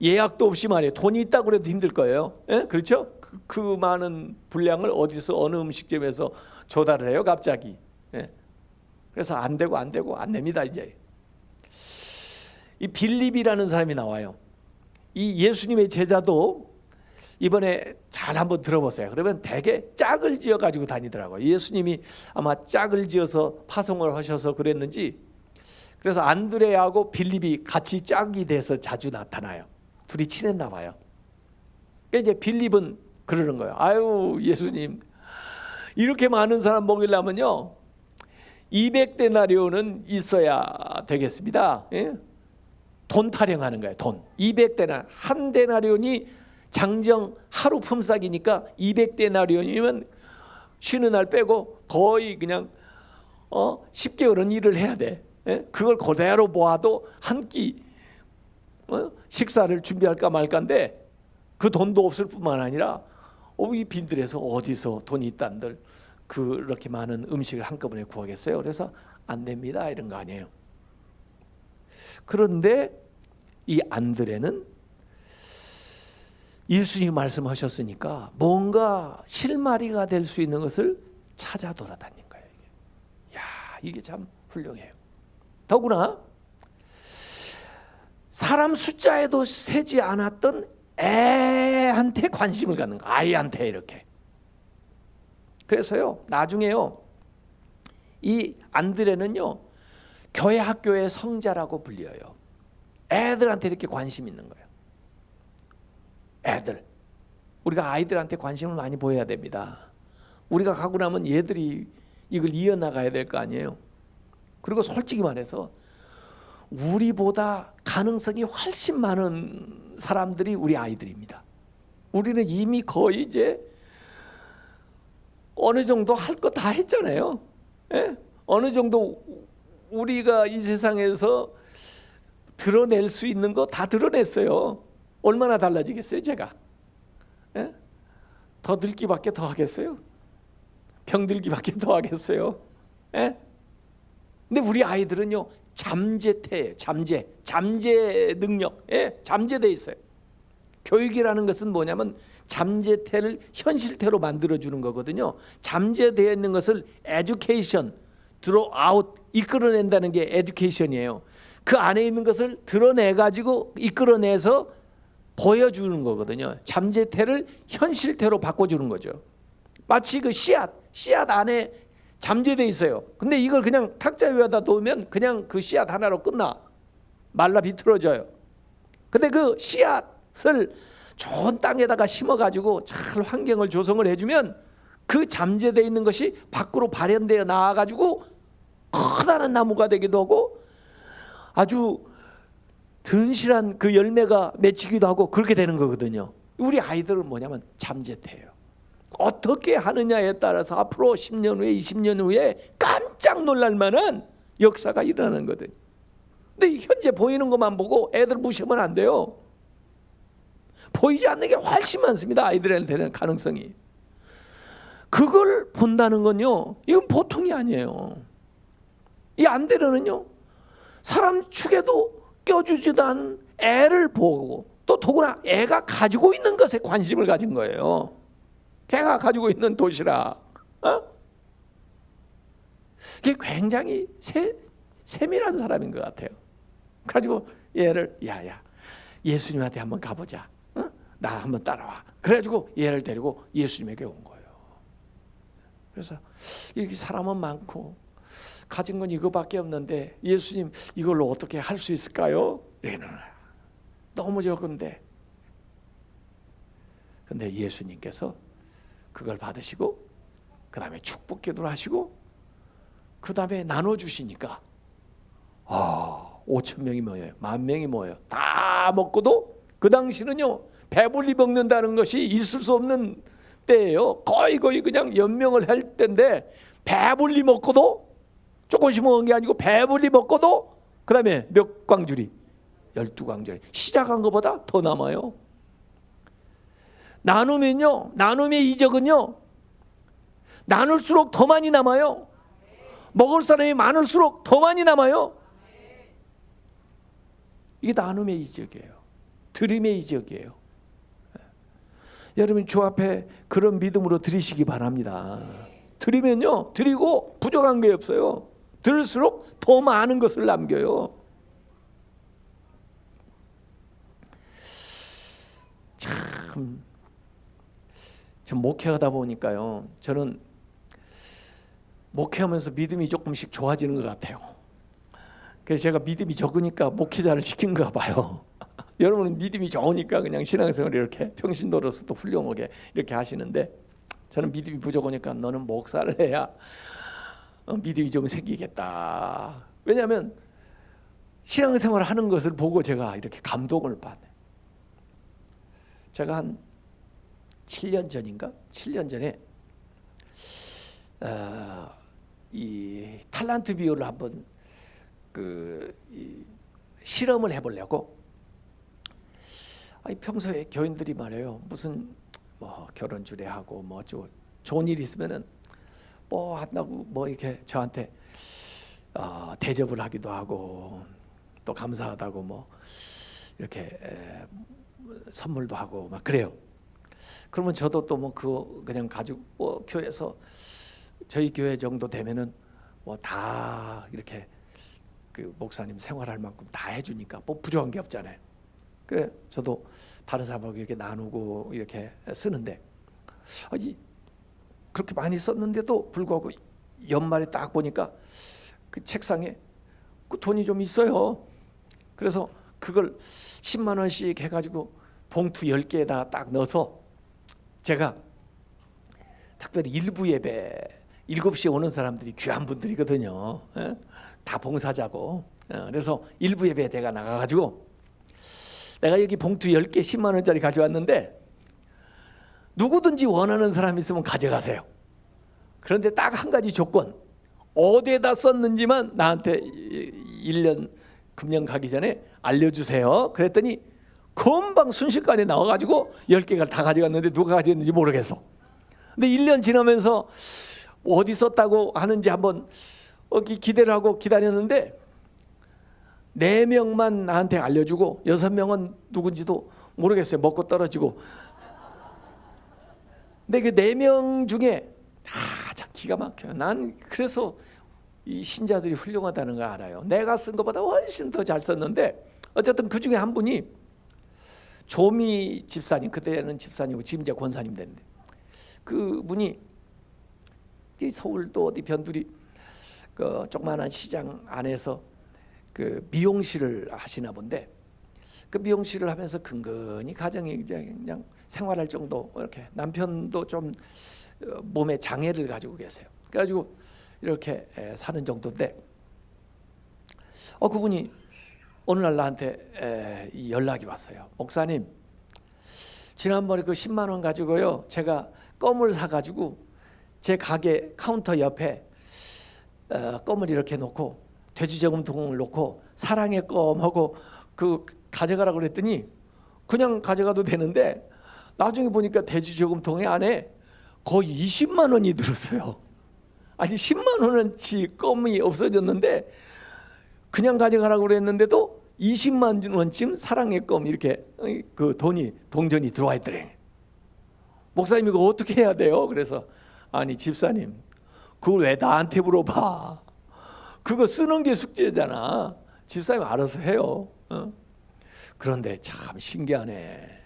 예약도 없이 말이에요. 돈이 있다고 해도 힘들 거예요. 예? 그렇죠? 그 많은 분량을 어디서 어느 음식점에서 조달을 해요 갑자기. 예. 그래서 안 되고 안 됩니다. 이제 이 빌립이라는 사람이 나와요. 이 예수님의 제자도 이번에 잘 한번 들어보세요. 그러면 되게 짝을 지어 가지고 다니더라고요. 예수님이 아마 짝을 지어서 파송을 하셔서 그랬는지, 그래서 안드레하고 빌립이 같이 짝이 돼서 자주 나타나요. 둘이 친했나 봐요. 그러니까 이제 빌립은 그러는 거예요. 아유 예수님, 이렇게 많은 사람 먹이려면요 200데나리온은 있어야 되겠습니다. 예? 돈 타령하는 거예요. 돈 200데나, 한 데나리온이 장정 하루 품삯이니까 200데나리온이면 쉬는 날 빼고 거의 그냥 10개월은 일을 해야 돼. 예? 그걸 그대로 모아도 한 끼 식사를 준비할까 말까인데 그 돈도 없을 뿐만 아니라 이 빈들에서 어디서 돈이 있단들 그렇게 많은 음식을 한꺼번에 구하겠어요? 그래서 안 됩니다 이런 거 아니에요. 그런데 이 안드레는 예수님이 말씀하셨으니까 뭔가 실마리가 될 수 있는 것을 찾아 돌아다닌 거예요. 이게 참 훌륭해요. 더구나 사람 숫자에도 세지 않았던 애한테 관심을 갖는 거예요. 아이한테 이렇게. 그래서요 나중에요 이 안드레는요 교회 학교의 성자라고 불려요. 애들한테 이렇게 관심 있는 거예요. 애들. 우리가 아이들한테 관심을 많이 보여야 됩니다. 우리가 가고 나면 얘들이 이걸 이어나가야 될 거 아니에요. 그리고 솔직히 말해서 우리보다 가능성이 훨씬 많은 사람들이 우리 아이들입니다. 우리는 이미 거의 이제 어느 정도 할 거 다 했잖아요. 예? 어느 정도 우리가 이 세상에서 드러낼 수 있는 거 다 드러냈어요. 얼마나 달라지겠어요 제가? 예? 더 늙기밖에 더 하겠어요? 병들기밖에 더 하겠어요? 예? 근데 우리 아이들은요 잠재태예요. 잠재 능력, 예? 잠재돼 있어요. 교육이라는 것은 뭐냐면 잠재태를 현실태로 만들어주는 거거든요. 잠재되어 있는 것을 education, draw out, 이끌어낸다는 게 education이에요. 그 안에 있는 것을 드러내가지고 이끌어내서 보여주는 거거든요. 잠재태를 현실태로 바꿔주는 거죠. 마치 그 씨앗 안에 잠재되어 있어요. 근데 이걸 그냥 탁자 위에다 놓으면 그냥 그 씨앗 하나로 끝나. 말라 비틀어져요. 근데 그 씨앗을 좋은 땅에다가 심어가지고 잘 환경을 조성을 해주면 그 잠재되어 있는 것이 밖으로 발현되어 나와가지고 커다란 나무가 되기도 하고 아주 든실한 그 열매가 맺히기도 하고 그렇게 되는 거거든요. 우리 아이들은 뭐냐면 잠재태예요. 어떻게 하느냐에 따라서 앞으로 10년 후에 20년 후에 깜짝 놀랄 만한 역사가 일어나는 거거든요. 근데 현재 보이는 것만 보고 애들 무시하면 안 돼요. 보이지 않는 게 훨씬 많습니다. 아이들한테는 가능성이. 그걸 본다는 건요 이건 보통이 아니에요. 이 안드레는요 사람 축에도 껴주지도 않은 애를 보고 또 더구나 애가 가지고 있는 것에 관심을 가진 거예요. 걔가 가지고 있는 도시락, 그게 굉장히 세밀한 사람인 것 같아요. 그래가지고 얘를 야야 예수님한테 한번 가보자. 나 한번 따라와. 그래가지고 얘를 데리고 예수님에게 온 거예요. 그래서 여기 사람은 많고 가진 건 이거밖에 없는데 예수님 이걸로 어떻게 할 수 있을까요? 이러는 거야. 너무 적은데. 근데 예수님께서 그걸 받으시고 그 다음에 축복 기도를 하시고 그 다음에 나눠주시니까 5천 명이 모여요. 10,000명이 모여요. 다 먹고도 그 당시는요 배불리 먹는다는 것이 있을 수 없는 때예요. 거의 그냥 연명을 할 때인데 배불리 먹고도 조금씩 먹은 게 아니고 배불리 먹고도 그 다음에 몇 광주리? 12광주리. 시작한 것보다 더 남아요. 나누면요, 나눔의 이적은요 나눌수록 더 많이 남아요. 먹을 사람이 많을수록 더 많이 남아요. 이게 나눔의 이적이에요. 드림의 이적이에요. 여러분 주 앞에 그런 믿음으로 드리시기 바랍니다. 드리면요, 드리고 부족한 게 없어요. 들을수록 더 많은 것을 남겨요. 참, 좀 목회하다 보니까요, 저는 목회하면서 믿음이 조금씩 좋아지는 것 같아요. 그래서 제가 믿음이 적으니까 목회자를 시킨가 봐요. 여러분은 믿음이 좋으니까 그냥 신앙생활을 이렇게 평신도로서도 훌륭하게 이렇게 하시는데, 저는 믿음이 부족하니까 너는 목사를 해야 믿음이 좀 생기겠다. 왜냐하면 신앙생활을 하는 것을 보고 제가 이렇게 감동을 받아요. 제가 한 7년 전인가? 7년 전에 이 탤런트 비유를 한번 실험을 해보려고. 평소에 교인들이 말해요. 무슨 뭐 결혼 주례하고 뭐 좋은 일 있으면은 뭐 한다고 뭐 이렇게 저한테 대접을 하기도 하고 또 감사하다고 뭐 이렇게 선물도 하고 막 그래요. 그러면 저도 또 뭐 그냥 가지고 뭐 교회에서 저희 교회 정도 되면은 뭐 다 이렇게 그 목사님 생활할 만큼 다 해주니까 뭐 부족한 게 없잖아요. 그래 저도 다른 사람하고 이렇게 나누고 이렇게 쓰는데 그렇게 많이 썼는데도 불구하고 연말에 딱 보니까 그 책상에 그 돈이 좀 있어요. 그래서 그걸 10만 원씩 해가지고 봉투 10개에다 딱 넣어서 제가 특별히 일부 예배 7시에 오는 사람들이 귀한 분들이거든요. 다 봉사자고. 그래서 일부 예배에 내가 나가가지고 내가 여기 봉투 10개 10만 원짜리 가져왔는데 누구든지 원하는 사람 있으면 가져가세요. 그런데 딱 한 가지 조건, 어디에다 썼는지만 나한테 1년 금년 가기 전에 알려주세요. 그랬더니 금방 순식간에 나와가지고 10개가 다 가져갔는데 누가 가져갔는지 모르겠어. 근데 1년 지나면서 어디 썼다고 하는지 한번 기대를 하고 기다렸는데 4명만 나한테 알려주고 6명은 누군지도 모르겠어요. 먹고 떨어지고. 근데 그 4명 중에 참 기가 막혀요. 난 그래서 이 신자들이 훌륭하다는 걸 알아요. 내가 쓴 것보다 훨씬 더 잘 썼는데 어쨌든 그 중에 한 분이 조미 집사님, 그때는 집사님이고 지금 이제 권사님 됐는데 그 분이 서울도 어디 변두리 그 조그마한 시장 안에서 그 미용실을 하시나 본데 그 미용실을 하면서 근근히 가정에 그냥 생활할 정도 이렇게 남편도 좀 몸에 장애를 가지고 계세요. 그래가지고 이렇게 사는 정도인데 그분이 어느 날 나한테 연락이 왔어요. 목사님, 지난번에 그 10만 원 가지고요 제가 껌을 사가지고 제 가게 카운터 옆에 껌을 이렇게 놓고 돼지 저금통을 놓고 사랑의 껌하고 그 가져가라고 그랬더니 그냥 가져가도 되는데 나중에 보니까 돼지 저금통에 안에 거의 20만 원이 들었어요. 아니 10만 원어치 껌이 없어졌는데 그냥 가져가라고 그랬는데도 20만 원쯤 사랑의 껌 이렇게 그 동전이 들어와 있더래. 목사님 이거 어떻게 해야 돼요? 그래서 아니 집사님 그걸 왜 나한테 물어봐? 그거 쓰는 게 숙제잖아. 집사님 알아서 해요. 그런데 참 신기하네.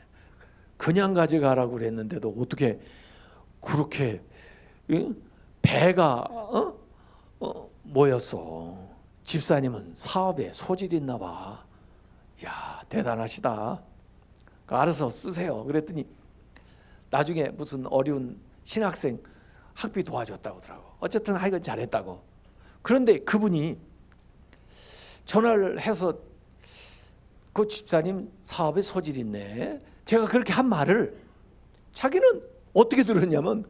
그냥 가져가라고 그랬는데도 어떻게 그렇게 배가 뭐였어. 집사님은 사업에 소질이 있나 봐. 야, 대단하시다. 알아서 쓰세요. 그랬더니 나중에 무슨 어려운 신학생 학비 도와줬다고 하더라고. 어쨌든 하여간 잘했다고. 그런데 그분이 전화를 해서 그 집사님 사업에 소질이 있네. 제가 그렇게 한 말을 자기는 어떻게 들었냐면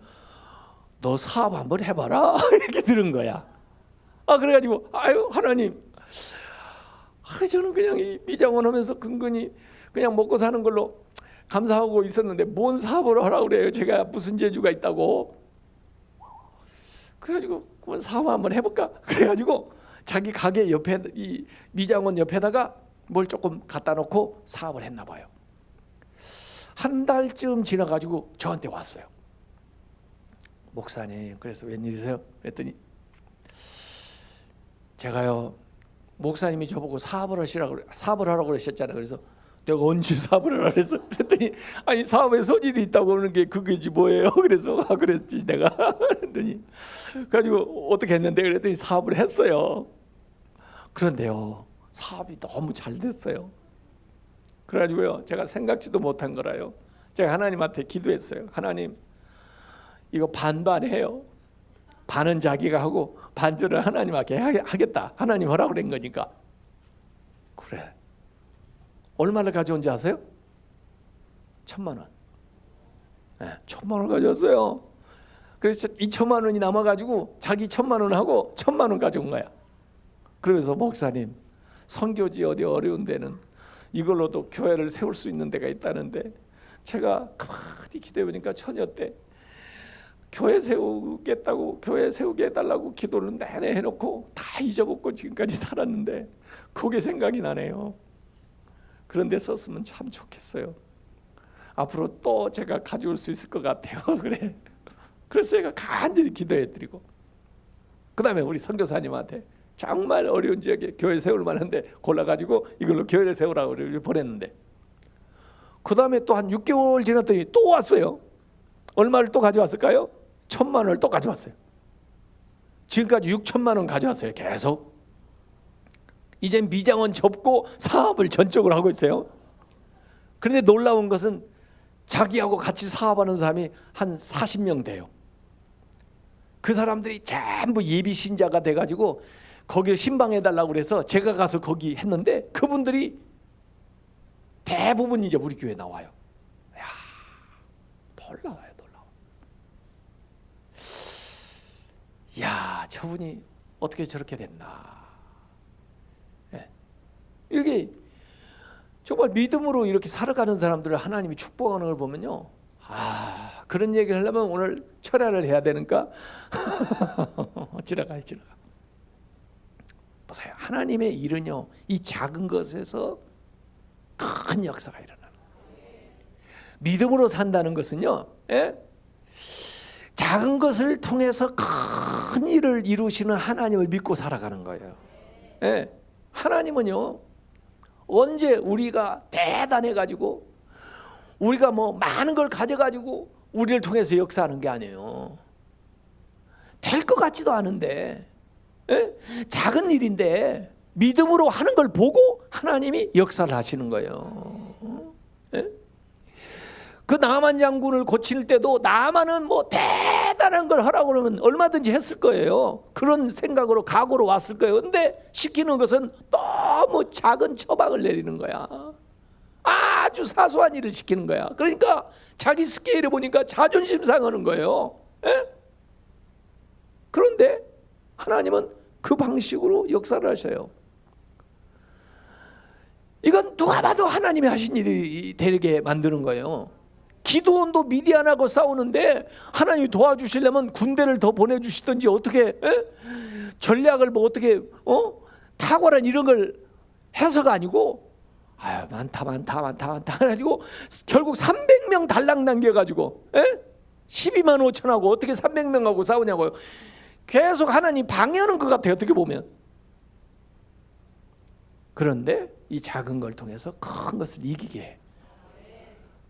너 사업 한번 해봐라 이렇게 들은 거야. 그래가지고 아유 하나님, 저는 그냥 이 미장원 하면서 근근히 그냥 먹고 사는 걸로 감사하고 있었는데 뭔 사업을 하라고 그래요. 제가 무슨 재주가 있다고. 그래가지고 그건 사업 한번 해볼까. 그래가지고 자기 가게 옆에 이 미장원 옆에다가 뭘 조금 갖다 놓고 사업을 했나 봐요. 한 달쯤 지나가지고 저한테 왔어요. 목사님, 그래서 웬일이세요? 그랬더니 제가요, 목사님이 저보고 사업을 하라고 그러셨잖아요. 그래서 내가 언제 사업을 하라 그랬어? 그랬더니 아니 사업에 소질이 있다고 하는 게 그게지 뭐예요? 그래서 그랬지 내가. 그랬더니 가지고 어떻게 했는데? 그랬더니 사업을 했어요. 그런데요, 사업이 너무 잘 됐어요. 그래가지고요, 제가 생각지도 못한 거라요. 제가 하나님한테 기도했어요. 하나님, 이거 반반해요. 반은 자기가 하고 반절을 하나님께 하겠다. 하나님 하라고 그런 거니까. 그래. 얼마를 가져온지 아세요? 1,000만 원. 네, 1,000만 원 가져왔어요. 그래서 2천만 원이 남아가지고 자기 1,000만 원 하고 1,000만 원 가져온 거야. 그러면서 목사님, 선교지 어디 어려운 데는 이걸로도 교회를 세울 수 있는 데가 있다는데 제가 가만히 기도해보니까 처녀 때 교회 세우겠다고, 교회 세우게 해달라고 기도를 내내 해놓고 다 잊어먹고 지금까지 살았는데 그게 생각이 나네요. 그런 데 썼으면 참 좋겠어요. 앞으로 또 제가 가져올 수 있을 것 같아요. 그래. 그래서 제가 간절히 기도해드리고, 그 다음에 우리 선교사님한테 정말 어려운 지역에 교회 세울 만한데 골라가지고 이걸로 교회를 세우라고 보냈는데, 그 다음에 또 한 6개월 지났더니 또 왔어요. 얼마를 또 가져왔을까요? 1,000만 원을 또 가져왔어요. 지금까지 6천만 원 가져왔어요. 계속. 이제 미장원 접고 사업을 전적으로 하고 있어요. 그런데 놀라운 것은 자기하고 같이 사업하는 사람이 한 40명 돼요. 그 사람들이 전부 예비 신자가 돼가지고 거기를 신방해달라고 그래서 제가 가서 거기 했는데 그분들이 대부분 이제 우리 교회에 나와요. 이야, 놀라워요. 야, 저분이 어떻게 저렇게 됐나. 네. 이렇게 정말 믿음으로 이렇게 살아가는 사람들을 하나님이 축복하는 걸 보면요, 그런 얘기를 하려면 오늘 철야를 해야 되는가? 지나가요. 보세요. 하나님의 일은요, 이 작은 것에서 큰 역사가 일어나는 거예요. 믿음으로 산다는 것은요, 작은 것을 통해서 큰 일을 이루시는 하나님을 믿고 살아가는 거예요. 하나님은요, 언제 우리가 대단해가지고 우리가 뭐 많은 걸 가져가지고 우리를 통해서 역사하는 게 아니에요. 될 것 같지도 않은데, 작은 일인데 믿음으로 하는 걸 보고 하나님이 역사를 하시는 거예요. 그 나만 장군을 고칠 때도 나만은 뭐 대단한 걸 하라고 그러면 얼마든지 했을 거예요. 그런 생각으로 각오로 왔을 거예요. 근데 시키는 것은 너무 작은 처방을 내리는 거야. 아주 사소한 일을 시키는 거야. 그러니까 자기 스케일을 보니까 자존심 상하는 거예요. 그런데 하나님은 그 방식으로 역사를 하셔요. 이건 누가 봐도 하나님이 하신 일이 되게 만드는 거예요. 기드온도 미디안하고 싸우는데 하나님이 도와주시려면 군대를 더 보내주시든지 어떻게 전략을 뭐 어떻게 탁월한 이런 걸 해서가 아니고 많다 해가지고 결국 300명 달랑 남겨가지고 12만 5천하고 어떻게 300명하고 싸우냐고요. 계속 하나님 방해하는 것 같아요. 어떻게 보면. 그런데 이 작은 걸 통해서 큰 것을 이기게 해.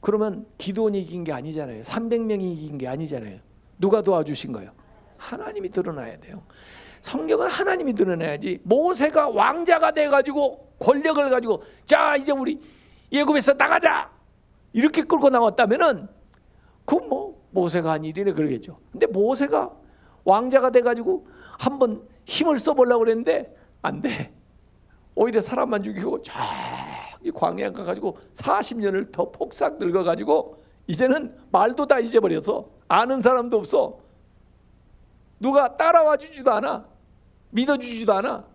그러면 기드온이 이긴 게 아니잖아요. 300명이 이긴 게 아니잖아요. 누가 도와주신 거예요? 하나님이 드러나야 돼요. 성경은 하나님이 드러나야지. 모세가 왕자가 돼가지고 권력을 가지고 자 이제 우리 애굽에서 나가자 이렇게 끌고 나왔다면은 그건 뭐 모세가 한 일이네 그러겠죠. 근데 모세가 왕자가 돼가지고 한번 힘을 써보려고 그랬는데 안 돼. 오히려 사람만 죽이고 저기 광야에 가가지고 40년을 더 폭삭 늙어가지고 이제는 말도 다 잊어버려서 아는 사람도 없어. 누가 따라와 주지도 않아. 믿어주지도 않아.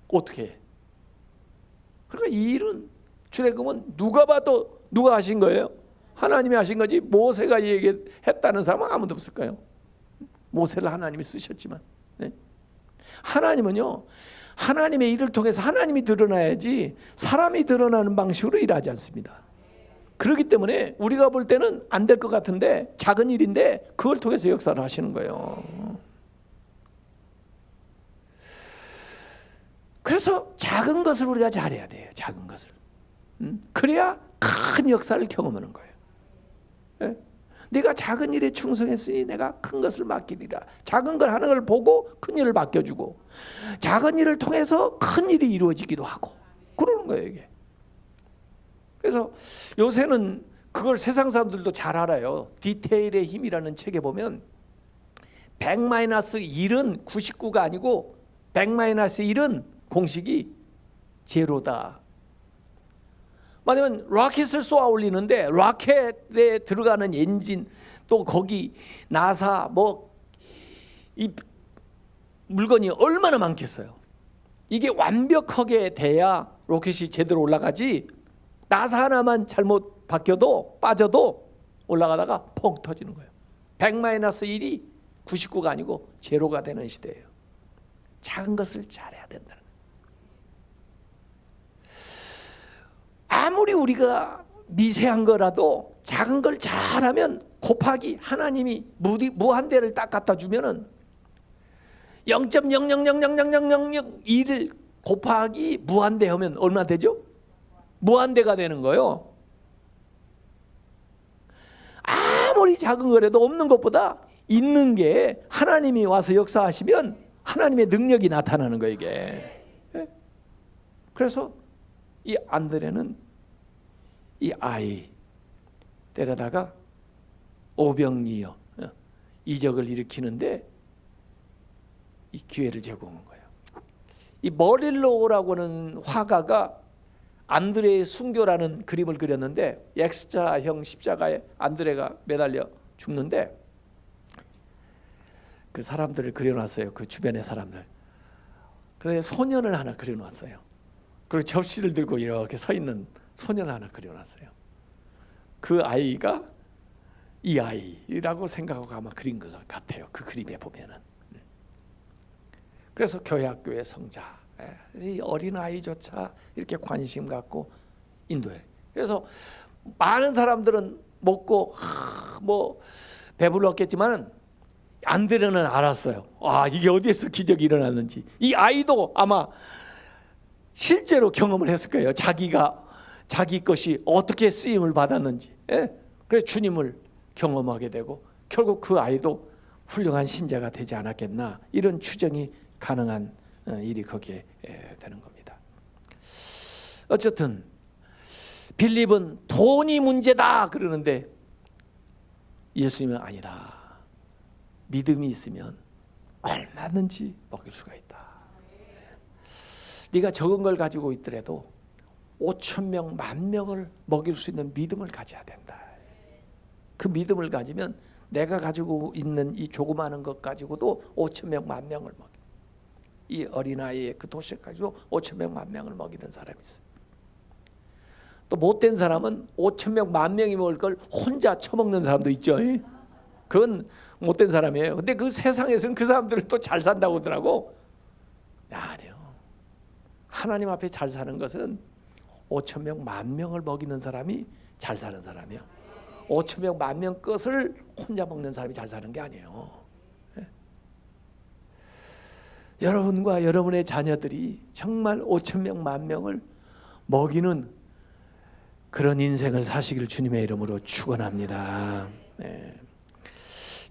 어떻게 해? 그러니까 이 일은 출애굽은 누가 봐도 누가 하신 거예요? 하나님이 하신 거지. 모세가 얘기했다는 사람은 아무도 없을까요? 모세를 하나님이 쓰셨지만, 네? 하나님은요, 하나님의 일을 통해서 하나님이 드러나야지 사람이 드러나는 방식으로 일하지 않습니다. 그렇기 때문에 우리가 볼 때는 안 될 것 같은데 작은 일인데 그걸 통해서 역사를 하시는 거예요. 그래서 작은 것을 우리가 잘해야 돼요. 작은 것을. 그래야 큰 역사를 경험하는 거예요. 네? 내가 작은 일에 충성했으니 내가 큰 것을 맡기리라. 작은 걸 하는 걸 보고 큰 일을 맡겨주고 작은 일을 통해서 큰 일이 이루어지기도 하고 그러는 거예요 이게. 그래서 요새는 그걸 세상 사람들도 잘 알아요. 디테일의 힘이라는 책에 보면 100-1은 99가 아니고 100-1은 공식이 제로다. 왜냐면 로켓을 쏘아 올리는데 로켓에 들어가는 엔진 또 거기 나사 뭐 이 물건이 얼마나 많겠어요. 이게 완벽하게 돼야 로켓이 제대로 올라가지. 나사 하나만 잘못 바뀌어도 빠져도 올라가다가 펑 터지는 거예요. 100-1이 99가 아니고 제로가 되는 시대예요. 작은 것을 잘해야 된다는 거예요. 아무리 우리가 미세한 거라도 작은 걸 잘하면 곱하기 하나님이 무한대를 딱 갖다 주면은 0.000000001을 곱하기 무한대 하면 얼마 되죠? 무한대가 되는 거예요. 아무리 작은 거라도 없는 것보다 있는 게 하나님이 와서 역사하시면 하나님의 능력이 나타나는 거예요 이게. 그래서 이 안드레는 이 아이 데려다가 오병이어 이적을 일으키는데 이 기회를 제공한 거예요. 이 머릴로라고 하는 화가가 안드레의 순교라는 그림을 그렸는데 X자형 십자가에 안드레가 매달려 죽는데 그 사람들을 그려놨어요. 그 주변의 사람들. 그래서 소년을 하나 그려놨어요. 그리고 접시를 들고 이렇게 서 있는 소년을 하나 그려놨어요. 그 아이가 이 아이라고 생각하고 아마 그린 것 같아요. 그 그림에 보면은. 그래서 교회 학교의 성자, 이 어린 아이조차 이렇게 관심 갖고 인도해. 그래서 많은 사람들은 먹고 뭐 배불렀겠지만 안드레는 알았어요. 아 이게 어디에서 기적이 일어났는지. 이 아이도 아마 실제로 경험을 했을 거예요. 자기 것이 어떻게 쓰임을 받았는지. 그래서 주님을 경험하게 되고 결국 그 아이도 훌륭한 신자가 되지 않았겠나 이런 추정이 가능한 일이 거기에 되는 겁니다. 어쨌든 빌립은 돈이 문제다 그러는데 예수님은 아니다. 믿음이 있으면 얼마든지 먹일 수가 있다. 네가 적은 걸 가지고 있더라도 5,000명, 10,000명을 먹일 수 있는 믿음을 가져야 된다. 그 믿음을 가지면 내가 가지고 있는 이 조그마한 것 가지고도 5,000명, 10,000명을 먹여. 이 어린아이의 그 도시락 가지고 5,000명, 10,000명을 먹이는 사람이 있어요. 또 못된 사람은 5,000명, 10,000명이 먹을 걸 혼자 처먹는 사람도 있죠. 그건 못된 사람이에요. 근데 그 세상에서는 그 사람들은 또 잘 산다고 하더라고. 아니요. 하나님 앞에 잘 사는 것은 5,000명, 10,000명을 먹이는 사람이 잘 사는 사람이에요. 5,000명, 10,000명 것을 혼자 먹는 사람이 잘 사는 게 아니에요. 여러분과 여러분의 자녀들이 정말 5,000명, 10,000명을 먹이는 그런 인생을 사시길 주님의 이름으로 축원합니다. 네.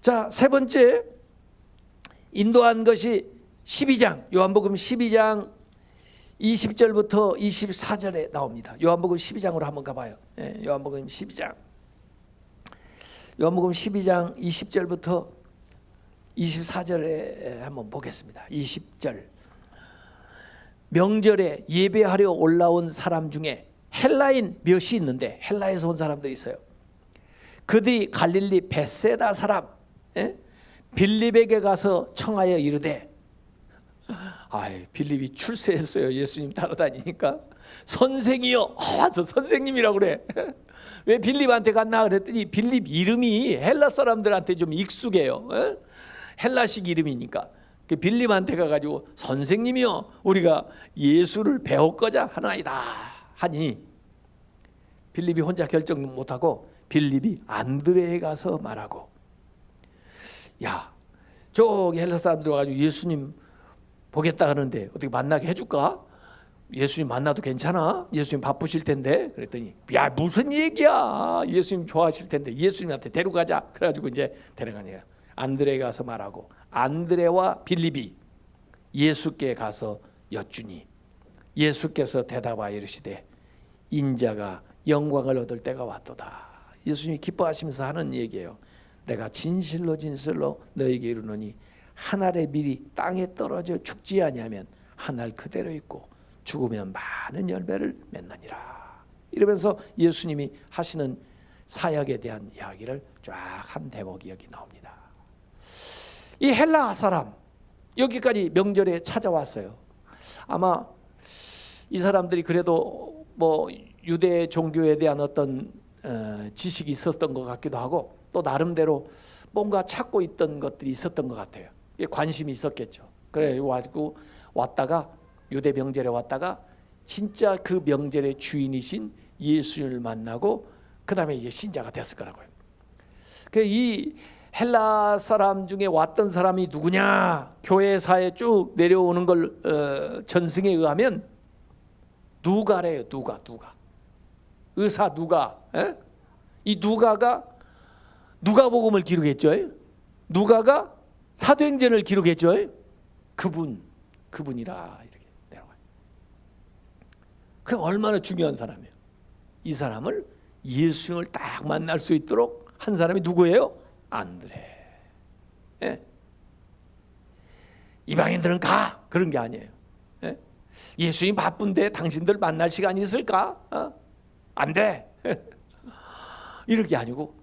자, 세 번째 인도한 것이 12장, 요한복음 12장 20절부터 24절에 나옵니다. 요한복음 12장으로 한번 가봐요. 요한복음 12장 20절부터 24절에 한번 보겠습니다. 20절. 명절에 예배하려 올라온 사람 중에 헬라인 몇이 있는데, 헬라에서 온 사람들이 있어요. 그들이 갈릴리 벳세다 사람 빌립에게 가서 청하여 이르되, 빌립이 출세했어요. 예수님 따라다니니까. 선생이여, 와서 선생님이라고 그래. 왜 빌립한테 갔나 그랬더니 빌립 이름이 헬라 사람들한테 좀 익숙해요. 헬라식 이름이니까. 그 빌립한테 가가지고 선생님이여, 우리가 예수를 배웠거자 하나이다 하니, 빌립이 혼자 결정 못하고 빌립이 안드레에 가서 말하고, 야, 저기 헬라 사람들 와가지고 예수님 보겠다 하는데 어떻게 만나게 해줄까? 예수님 만나도 괜찮아? 예수님 바쁘실 텐데. 그랬더니, 야, 무슨 얘기야, 예수님 좋아하실 텐데 예수님한테 데려가자. 그래가지고 이제 데려가네요. 안드레에 가서 말하고, 안드레와 빌립이 예수께 가서 여쭈니 예수께서 대답하여 이르시되, 인자가 영광을 얻을 때가 왔도다. 예수님이 기뻐하시면서 하는 얘기예요. 내가 진실로 너에게 이르노니 한 알의 밀이 땅에 떨어져 죽지 아니하면 한 알 그대로 있고 죽으면 많은 열매를 맺느니라. 이러면서 예수님이 하시는 사역에 대한 이야기를 쫙 한 대목이 여기 나옵니다. 이 헬라 사람 여기까지 명절에 찾아왔어요. 아마 이 사람들이 그래도 뭐 유대 종교에 대한 어떤 지식이 있었던 것 같기도 하고, 또 나름대로 뭔가 찾고 있던 것들이 있었던 것 같아요. 관심이 있었겠죠. 그래 가지고 왔다가 유대 명절에 왔다가 진짜 그 명절의 주인이신 예수를 만나고 그 다음에 이제 신자가 됐을 거라고요. 이 헬라 사람 중에 왔던 사람이 누구냐? 교회사에 쭉 내려오는 걸 전승에 의하면 누가래요. 누가 의사 누가. 이 누가가 누가복음을 기록했죠. 누가가 사도행전을 기록했죠. 그분이라 이렇게 내려와요. 그 얼마나 중요한 사람이에요. 이 사람을 예수님을 딱 만날 수 있도록 한 사람이 누구예요? 안드레. 이방인들은 가, 그런 게 아니에요. 예수님 바쁜데 당신들 만날 시간이 있을까? 안 돼. 이런 게 아니고,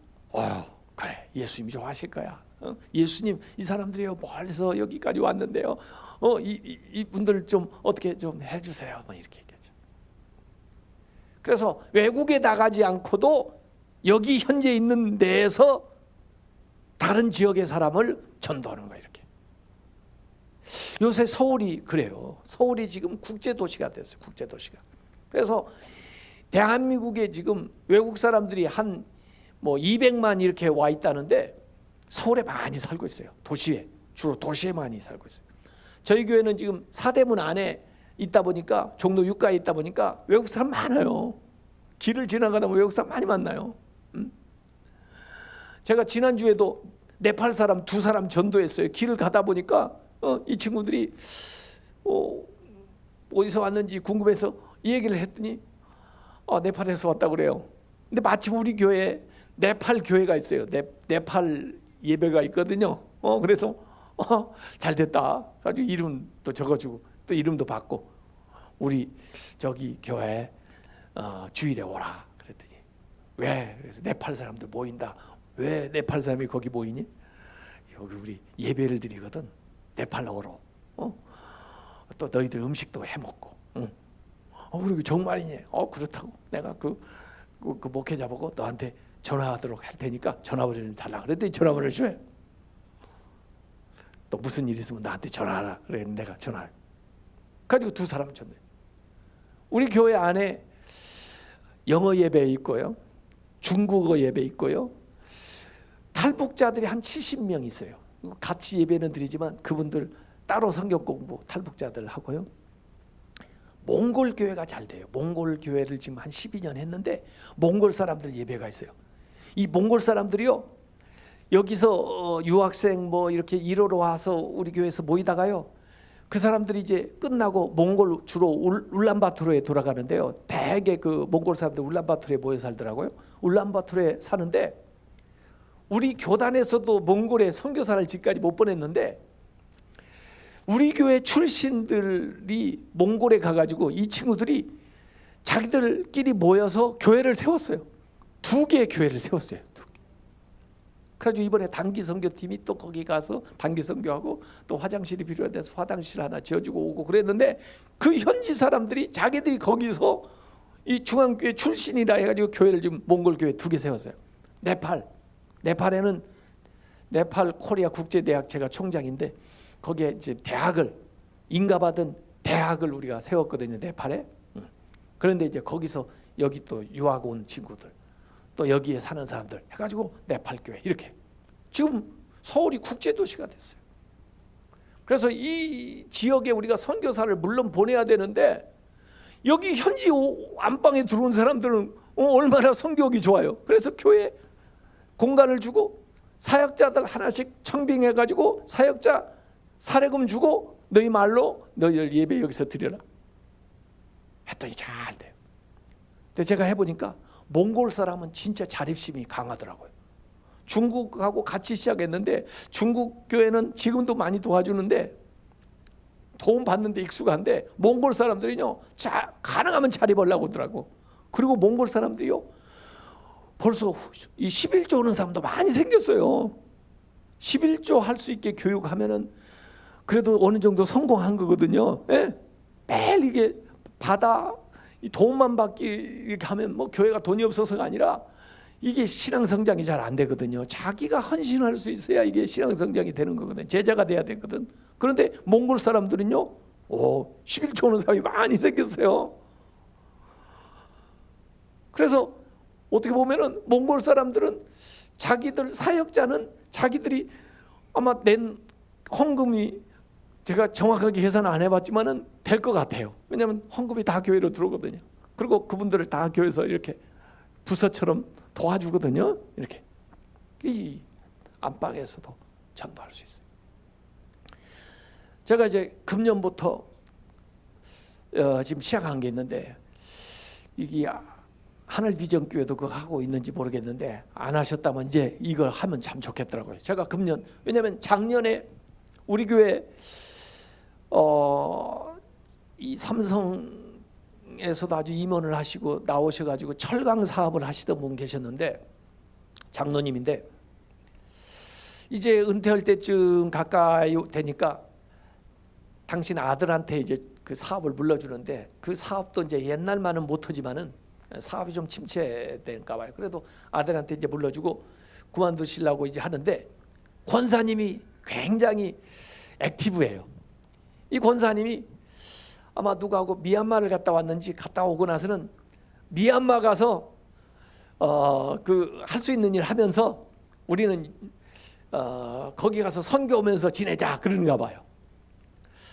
그래, 예수님이 좋아하실 거야. 예수님, 이 사람들이요 멀리서 여기까지 왔는데요. 이분들 좀 어떻게 좀 해주세요. 뭐 이렇게 얘기하죠. 그래서 외국에 나가지 않고도 여기 현재 있는 데에서 다른 지역의 사람을 전도하는 거예요. 이렇게. 요새 서울이 그래요. 서울이 지금 국제도시가 됐어요. 국제도시가. 그래서 대한민국에 지금 외국 사람들이 한 뭐 200만 이렇게 와 있다는데 서울에 많이 살고 있어요. 도시에, 주로 도시에 많이 살고 있어요. 저희 교회는 지금 사대문 안에 있다 보니까, 종로 6가에 있다 보니까 외국 사람 많아요. 길을 지나가다 보면 외국 사람 많이 만나요. 제가 지난주에도 네팔 사람 2사람 전도했어요. 길을 가다 보니까 이 친구들이 어디서 왔는지 궁금해서 이 얘기를 했더니 네팔에서 왔다고 그래요. 근데 마침 우리 교회에 네팔 교회가 있어요. 네팔 예배가 있거든요. 그래서 잘 됐다. 가지고 이름도 적어주고 또 이름도 받고, 우리 저기 교회 주일에 오라 그랬더니, 왜? 그래서 네팔 사람들 모인다. 왜 네팔 사람이 거기 모이니? 여기 우리 예배를 드리거든. 네팔어로. 또 너희들 음식도 해 먹고. 그리고 정말이니? 그렇다고. 내가 그 목회자 보고 너한테 전화하도록 할 테니까 전화번호를 달라 그랬더니 전화번호를 줘요. 또 무슨 일 있으면 나한테 전화하라. 그래 내가 전화. 가지고 2사람 전화해. 우리 교회 안에 영어 예배 있고요, 중국어 예배 있고요, 탈북자들이 한 70명 있어요. 같이 예배는 드리지만 그분들 따로 성경 공부 탈북자들 하고요. 몽골 교회가 잘 돼요. 몽골 교회를 지금 한 12년 했는데 몽골 사람들 예배가 있어요. 이 몽골 사람들이요, 여기서 유학생 뭐 이렇게 일하러 와서 우리 교회에서 모이다가요, 그 사람들이 이제 끝나고 몽골 주로 울란바토르에 돌아가는데요. 대개 그 몽골 사람들 울란바토르에 모여 살더라고요. 울란바토르에 사는데 우리 교단에서도 몽골에 선교사를 지금까지 못 보냈는데, 우리 교회 출신들이 몽골에 가가지고 이 친구들이 자기들끼리 모여서 교회를 세웠어요. 2개의 교회를 세웠어요. 2개. 그래가지고 이번에 단기 선교팀이 또 거기 가서 단기 선교하고, 또 화장실이 필요해서 화장실 하나 지어주고 오고 그랬는데, 그 현지 사람들이 자기들이 거기서 이 중앙교회 출신이라 해가지고 교회를 지금 몽골 교회 2개 세웠어요. 네팔에는 네팔 코리아 국제대학, 제가 총장인데 거기에 이제 대학을, 인가받은 대학을 우리가 세웠거든요, 네팔에. 그런데 이제 거기서 여기 또 유학 온 친구들, 또 여기에 사는 사람들 해가지고 네팔 교회, 이렇게 지금 서울이 국제도시가 됐어요. 그래서 이 지역에 우리가 선교사를 물론 보내야 되는데, 여기 현지 안방에 들어온 사람들은 얼마나 선교하기 좋아요. 그래서 교회 공간을 주고 사역자들 하나씩 청빙해가지고 사역자 사례금 주고, 너희 말로 너희들 예배 여기서 드려라 했더니 잘 돼요. 근데 제가 해보니까 몽골 사람은 진짜 자립심이 강하더라고요. 중국하고 같이 시작했는데, 중국 교회는 지금도 많이 도와주는데 도움 받는데 익숙한데, 몽골 사람들이요 가능하면 자립하려고 하더라고. 그리고 몽골 사람들이요 벌써 이 11조 하는 사람도 많이 생겼어요. 11조 할 수 있게 교육하면은 그래도 어느 정도 성공한 거거든요. 예? 매일 이게 돈만 받기 이렇게 하면 뭐 교회가 돈이 없어서가 아니라, 이게 신앙 성장이 잘 안 되거든요. 자기가 헌신할 수 있어야 이게 신앙 성장이 되는 거거든. 제자가 돼야 되거든. 그런데 몽골 사람들은요, 11조 하는 사람이 많이 생겼어요. 그래서 어떻게 보면은 몽골 사람들은 자기들 사역자는 자기들이 아마 낸 헌금이, 제가 정확하게 계산 안 해봤지만은 될 것 같아요. 왜냐하면 헌금이 다 교회로 들어오거든요. 그리고 그분들을 다 교회에서 이렇게 부서처럼 도와주거든요. 이렇게 이 안방에서도 전도할 수 있어요. 제가 이제 금년부터 지금 시작한 게 있는데, 이게 하늘비전교회도 그거 하고 있는지 모르겠는데, 안 하셨다면 이제 이걸 하면 참 좋겠더라고요. 제가 금년, 왜냐하면 작년에 우리 교회 이 삼성에서도 아주 임원을 하시고 나오셔가지고 철강 사업을 하시던 분 계셨는데, 장로님인데 이제 은퇴할 때쯤 가까이 되니까 당신 아들한테 이제 그 사업을 물려주는데, 그 사업도 이제 옛날만은 못하지만은 사업이 좀 침체될까 봐요. 그래도 아들한테 이제 물려주고 그만두시려고 이제 하는데, 권사님이 굉장히 액티브해요. 이 권사님이 아마 누구하고 미얀마를 갔다 왔는지, 갔다 오고 나서는 미얀마 가서 그 할 수 있는 일 하면서 우리는 거기 가서 선교하면서 지내자 그러는가 봐요.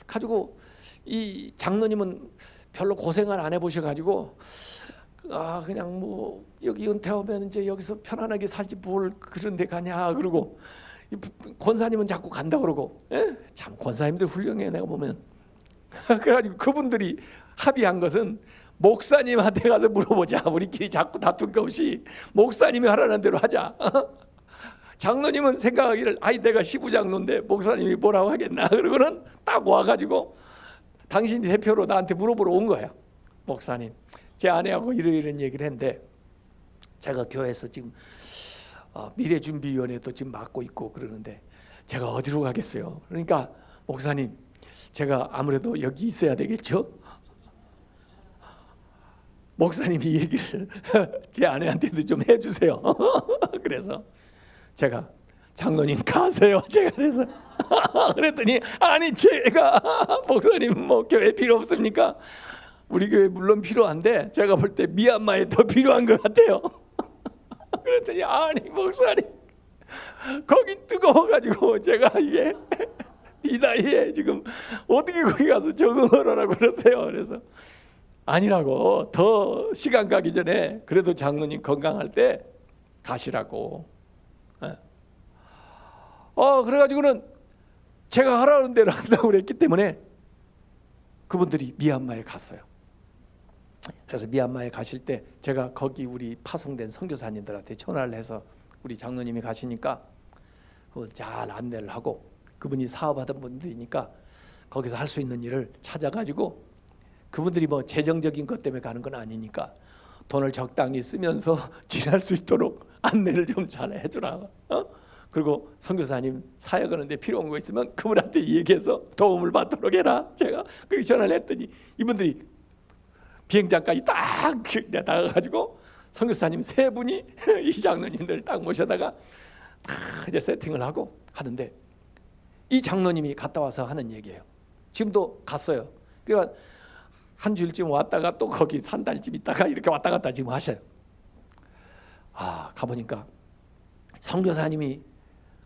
가지고 이 장로님은 별로 고생을 안 해보셔가지고, 그냥 뭐 여기 은퇴하면 이제 여기서 편안하게 살지 뭘 그런 데 가냐 그러고, 권사님은 자꾸 간다 그러고. 참 권사님들 훌륭해 내가 보면. 그래가지고 그분들이 합의한 것은, 목사님한테 가서 물어보자. 우리끼리 자꾸 다툴 거 없이 목사님이 하라는 대로 하자. 장로님은 생각하기를, 내가 시부장로인데 목사님이 뭐라고 하겠나. 그러고는 딱 와가지고 당신이 대표로 나한테 물어보러 온 거야. 목사님, 제 아내하고 이런 얘기를 했는데, 제가 교회에서 지금 미래준비위원회도 지금 맡고 있고 그러는데 제가 어디로 가겠어요. 그러니까 목사님, 제가 아무래도 여기 있어야 되겠죠. 목사님이 얘기를 제 아내한테도 좀 해주세요. 그래서 제가, 장로님 가세요. 제가 그래서 그랬더니, 아니 제가 목사님 뭐 교회 필요 없습니까? 우리 교회 물론 필요한데 제가 볼 때 미얀마에 더 필요한 것 같아요. 그랬더니, 아니 목사님 거기 뜨거워가지고 제가 이게 이 나이에 지금 어떻게 거기 가서 적응하라고 그러세요. 그래서 아니라고, 더 시간 가기 전에 그래도 장로님 건강할 때 가시라고. 그래가지고는 제가 하라는 대로 한다고 그랬기 때문에 그분들이 미얀마에 갔어요. 그래서 미얀마에 가실 때 제가 거기 우리 파송된 선교사님들한테 전화를 해서 우리 장로님이 가시니까 그걸 잘 안내를 하고, 그분이 사업하던 분들이니까 거기서 할 수 있는 일을 찾아가지고, 그분들이 뭐 재정적인 것 때문에 가는 건 아니니까 돈을 적당히 쓰면서 지낼 수 있도록 안내를 좀 잘 해주라. 그리고 선교사님 사역하는데 필요한 거 있으면 그분한테 얘기해서 도움을 받도록 해라. 제가 그렇게 전화를 했더니 이분들이 비행장까지 딱 나가가지고 선교사님 3분이 이 장로님들 딱 모셔다가 다 이제 세팅을 하고 하는데, 이 장로님이 갔다 와서 하는 얘기예요. 지금도 갔어요. 그러니까 한 주일쯤 왔다가 또 거기 한 달쯤 있다가 이렇게 왔다 갔다 지금 하셔요. 가보니까 선교사님이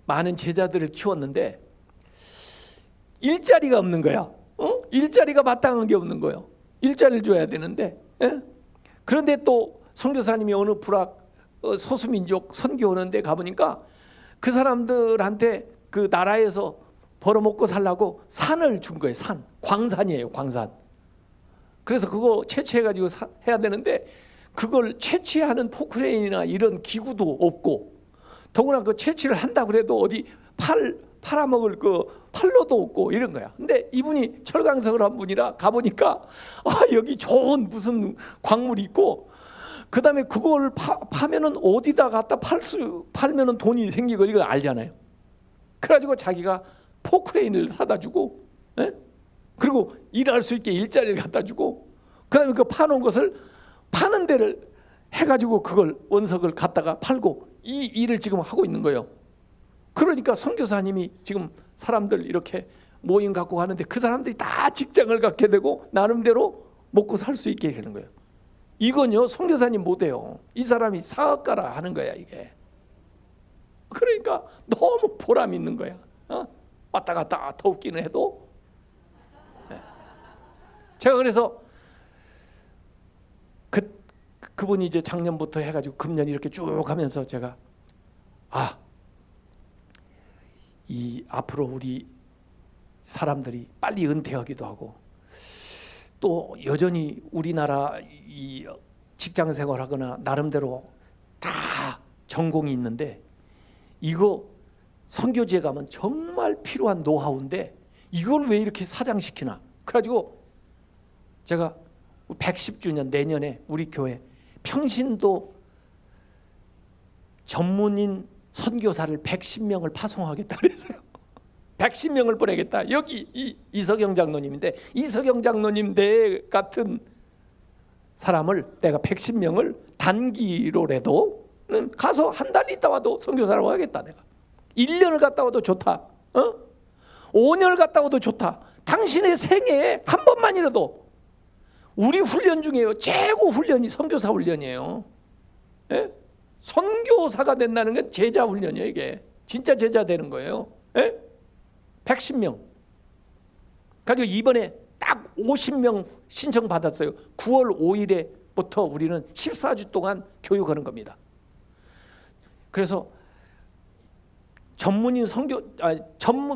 많은 제자들을 키웠는데 일자리가 없는 거야. 일자리가 마땅한 게 없는 거예요. 일자리를 줘야 되는데, 그런데 또 선교사님이 어느 불악 소수민족 선교하는 데 가보니까 그 사람들한테 그 나라에서 벌어먹고 살라고 산을 준 거예요. 광산이에요, 광산. 그래서 그거 채취해가지고 해야 되는데 그걸 채취하는 포크레인이나 이런 기구도 없고, 더구나 그 채취를 한다고 해도 어디 팔아먹을 그 팔로도 없고 이런 거야. 근데 이분이 철강석을 한 분이라 가보니까 여기 좋은 무슨 광물이 있고, 그 다음에 그걸 파면은 어디다 갖다 팔면은 돈이 생기고 이거 알잖아요. 그래가지고 자기가 포크레인을 사다 주고, 그리고 일할 수 있게 일자리를 갖다 주고, 그 다음에 그 파놓은 것을 파는 데를 해가지고 그걸 원석을 갖다가 팔고, 이 일을 지금 하고 있는 거예요. 그러니까 선교사님이 지금 사람들 이렇게 모임 갖고 가는데 그 사람들이 다 직장을 갖게 되고 나름대로 먹고 살 수 있게 하는 거예요. 이건요 선교사님 못해요. 이 사람이 사업가라 하는 거야 이게. 그러니까 너무 보람 있는 거야. 왔다 갔다 더욱기는 해도. 제가 그래서 그분이 이제 작년부터 해가지고 금년 이렇게 쭉 하면서 제가 이 앞으로 우리 사람들이 빨리 은퇴하기도 하고 또 여전히 우리나라 이 직장 생활하거나 나름대로 다 전공이 있는데, 이거 선교지에 가면 정말 필요한 노하우인데 이걸 왜 이렇게 사장시키나. 그래가지고 제가 110주년 내년에 우리 교회 평신도 전문인 선교사를 110명을 파송하겠다 그랬어요. 110명을 보내겠다. 여기 이석영 장로님인데 이석영 장로님 대 같은 사람을 내가 110명을 단기로라도 가서 한 달 있다 와도 선교사라고 하겠다. 내가 1년을 갔다 와도 좋다. 5년을 갔다 와도 좋다. 당신의 생애에 한 번만이라도. 우리 훈련 중에요 최고 훈련이 선교사 훈련이에요. 선교사가 된다는 건 제자 훈련이에요. 이게 진짜 제자 되는 거예요. 110명 가지고 이번에 딱 50명 신청 받았어요. 9월 5일에부터 우리는 14주 동안 교육하는 겁니다. 그래서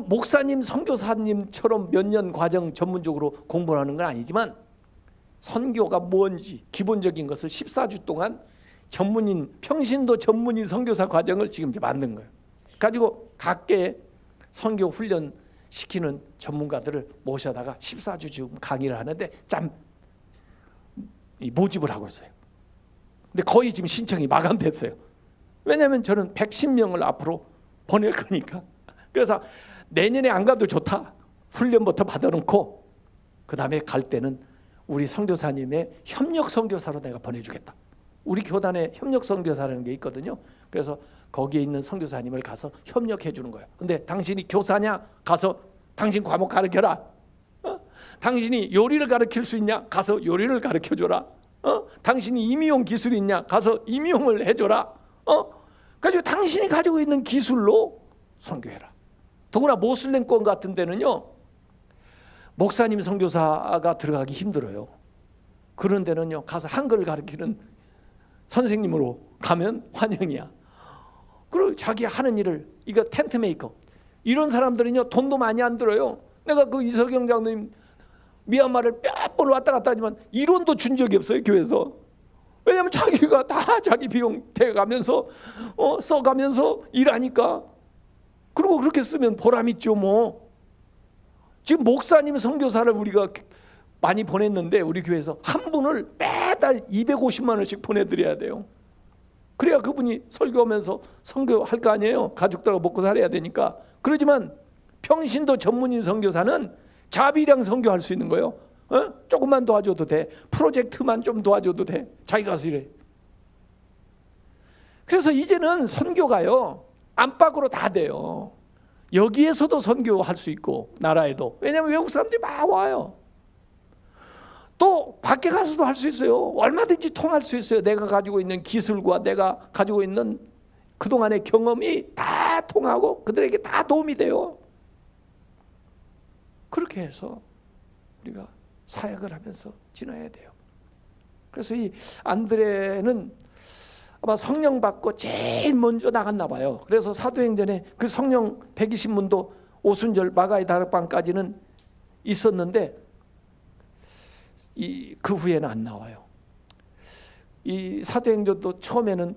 목사님 선교사님처럼 몇 년 과정 전문적으로 공부하는 건 아니지만 선교가 뭔지 기본적인 것을 14주 동안 평신도 전문인 선교사 과정을 지금 이제 만든 거예요. 가지고 각계 선교 훈련 시키는 전문가들을 모셔다가 14주 지금 강의를 하는데 모집을 하고 있어요. 근데 거의 지금 신청이 마감됐어요. 왜냐하면 저는 110명을 앞으로 보낼 거니까. 그래서 내년에 안 가도 좋다. 훈련부터 받아놓고 그 다음에 갈 때는 우리 선교사님의 협력 선교사로 내가 보내주겠다. 우리 교단에 협력 선교사라는 게 있거든요. 그래서 거기에 있는 선교사님을 가서 협력해 주는 거예요. 근데 당신이 교사냐? 가서 당신 과목 가르쳐라. 당신이 요리를 가르칠 수 있냐? 가서 요리를 가르쳐줘라. 당신이 임의용 기술이 있냐? 가서 임의용을 해줘라. 그래서 당신이 가지고 있는 기술로 선교해라. 더구나 모슬렘권 같은 데는요 목사님 선교사가 들어가기 힘들어요. 그런 데는요 가서 한글 가르치는 선생님으로 가면 환영이야. 그리고 자기 하는 일을, 이거 텐트 메이커, 이런 사람들은요 돈도 많이 안 들어요. 내가 그 이석영 장로님 미얀마를 몇 번 왔다 갔다 하지만 1원도 준 적이 없어요, 교회에서. 왜냐하면 자기가 다 자기 비용 대가면서 써가면서 일하니까. 그리고 그렇게 쓰면 보람 있죠 뭐. 지금 목사님 선교사를 우리가 많이 보냈는데 우리 교회에서 한 분을 매달 250만 원씩 보내드려야 돼요. 그래야 그분이 설교하면서 선교할 거 아니에요. 가족들하고 먹고 살아야 되니까. 그러지만 평신도 전문인 선교사는 자비량 선교할 수 있는 거예요. 조금만 도와줘도 돼. 프로젝트만 좀 도와줘도 돼. 자기 가서 이래. 그래서 이제는 선교가요 안팎으로 다 돼요. 여기에서도 선교할 수 있고 나라에도. 왜냐하면 외국 사람들이 막 와요. 또 밖에 가서도 할 수 있어요. 얼마든지 통할 수 있어요. 내가 가지고 있는 기술과 내가 가지고 있는 그동안의 경험이 다 통하고 그들에게 다 도움이 돼요. 그렇게 해서 우리가 사역을 하면서 지나야 돼요. 그래서 이 안드레는 아마 성령 받고 제일 먼저 나갔나 봐요. 그래서 사도행전에 그 성령 120문도 오순절 마가의 다락방까지는 있었는데 그 후에는 안 나와요. 이 사도행전도 처음에는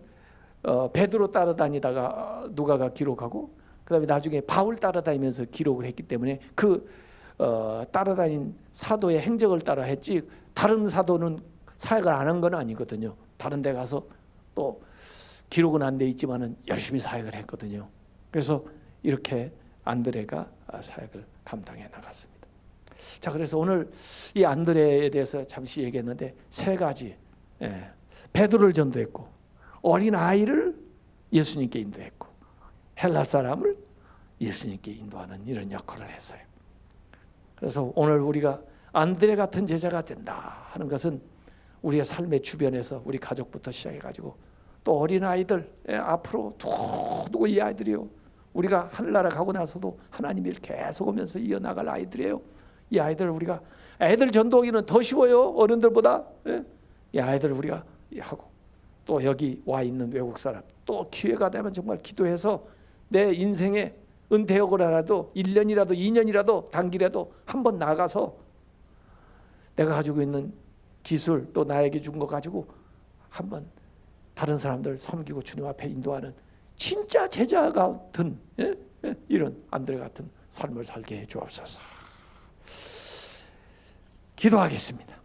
베드로 따라다니다가 누가가 기록하고 그다음에 나중에 바울 따라다니면서 기록을 했기 때문에 그 따라다닌 사도의 행적을 따라 했지 다른 사도는 사역을 안 한 건 아니거든요. 다른 데 가서 또 기록은 안 돼 있지만은 열심히 사역을 했거든요. 그래서 이렇게 안드레가 사역을 감당해 나갔습니다. 자, 그래서 오늘 이 안드레에 대해서 잠시 얘기했는데 세 가지, 베드로를 전도했고 어린 아이를 예수님께 인도했고 헬라 사람을 예수님께 인도하는 이런 역할을 했어요. 그래서 오늘 우리가 안드레 같은 제자가 된다 하는 것은 우리의 삶의 주변에서 우리 가족부터 시작해가지고 또 어린 아이들 앞으로 두고 이 아이들이요 우리가 하늘나라 가고 나서도 하나님 일 계속 오면서 이어나갈 아이들이에요. 이 아이들 우리가 애들 전도하기는 더 쉬워요. 어른들보다. 이 아이들을 우리가 하고 또 여기 와 있는 외국 사람 또 기회가 되면 정말 기도해서 내 인생에 은퇴하고라도 1년이라도 2년이라도 단기라도 한번 나가서 내가 가지고 있는 기술 또 나에게 준 거 가지고 한번 다른 사람들 섬기고 주님 앞에 인도하는 진짜 제자 같은 이런 안드레 같은 삶을 살게 해 주옵소서. 기도하겠습니다.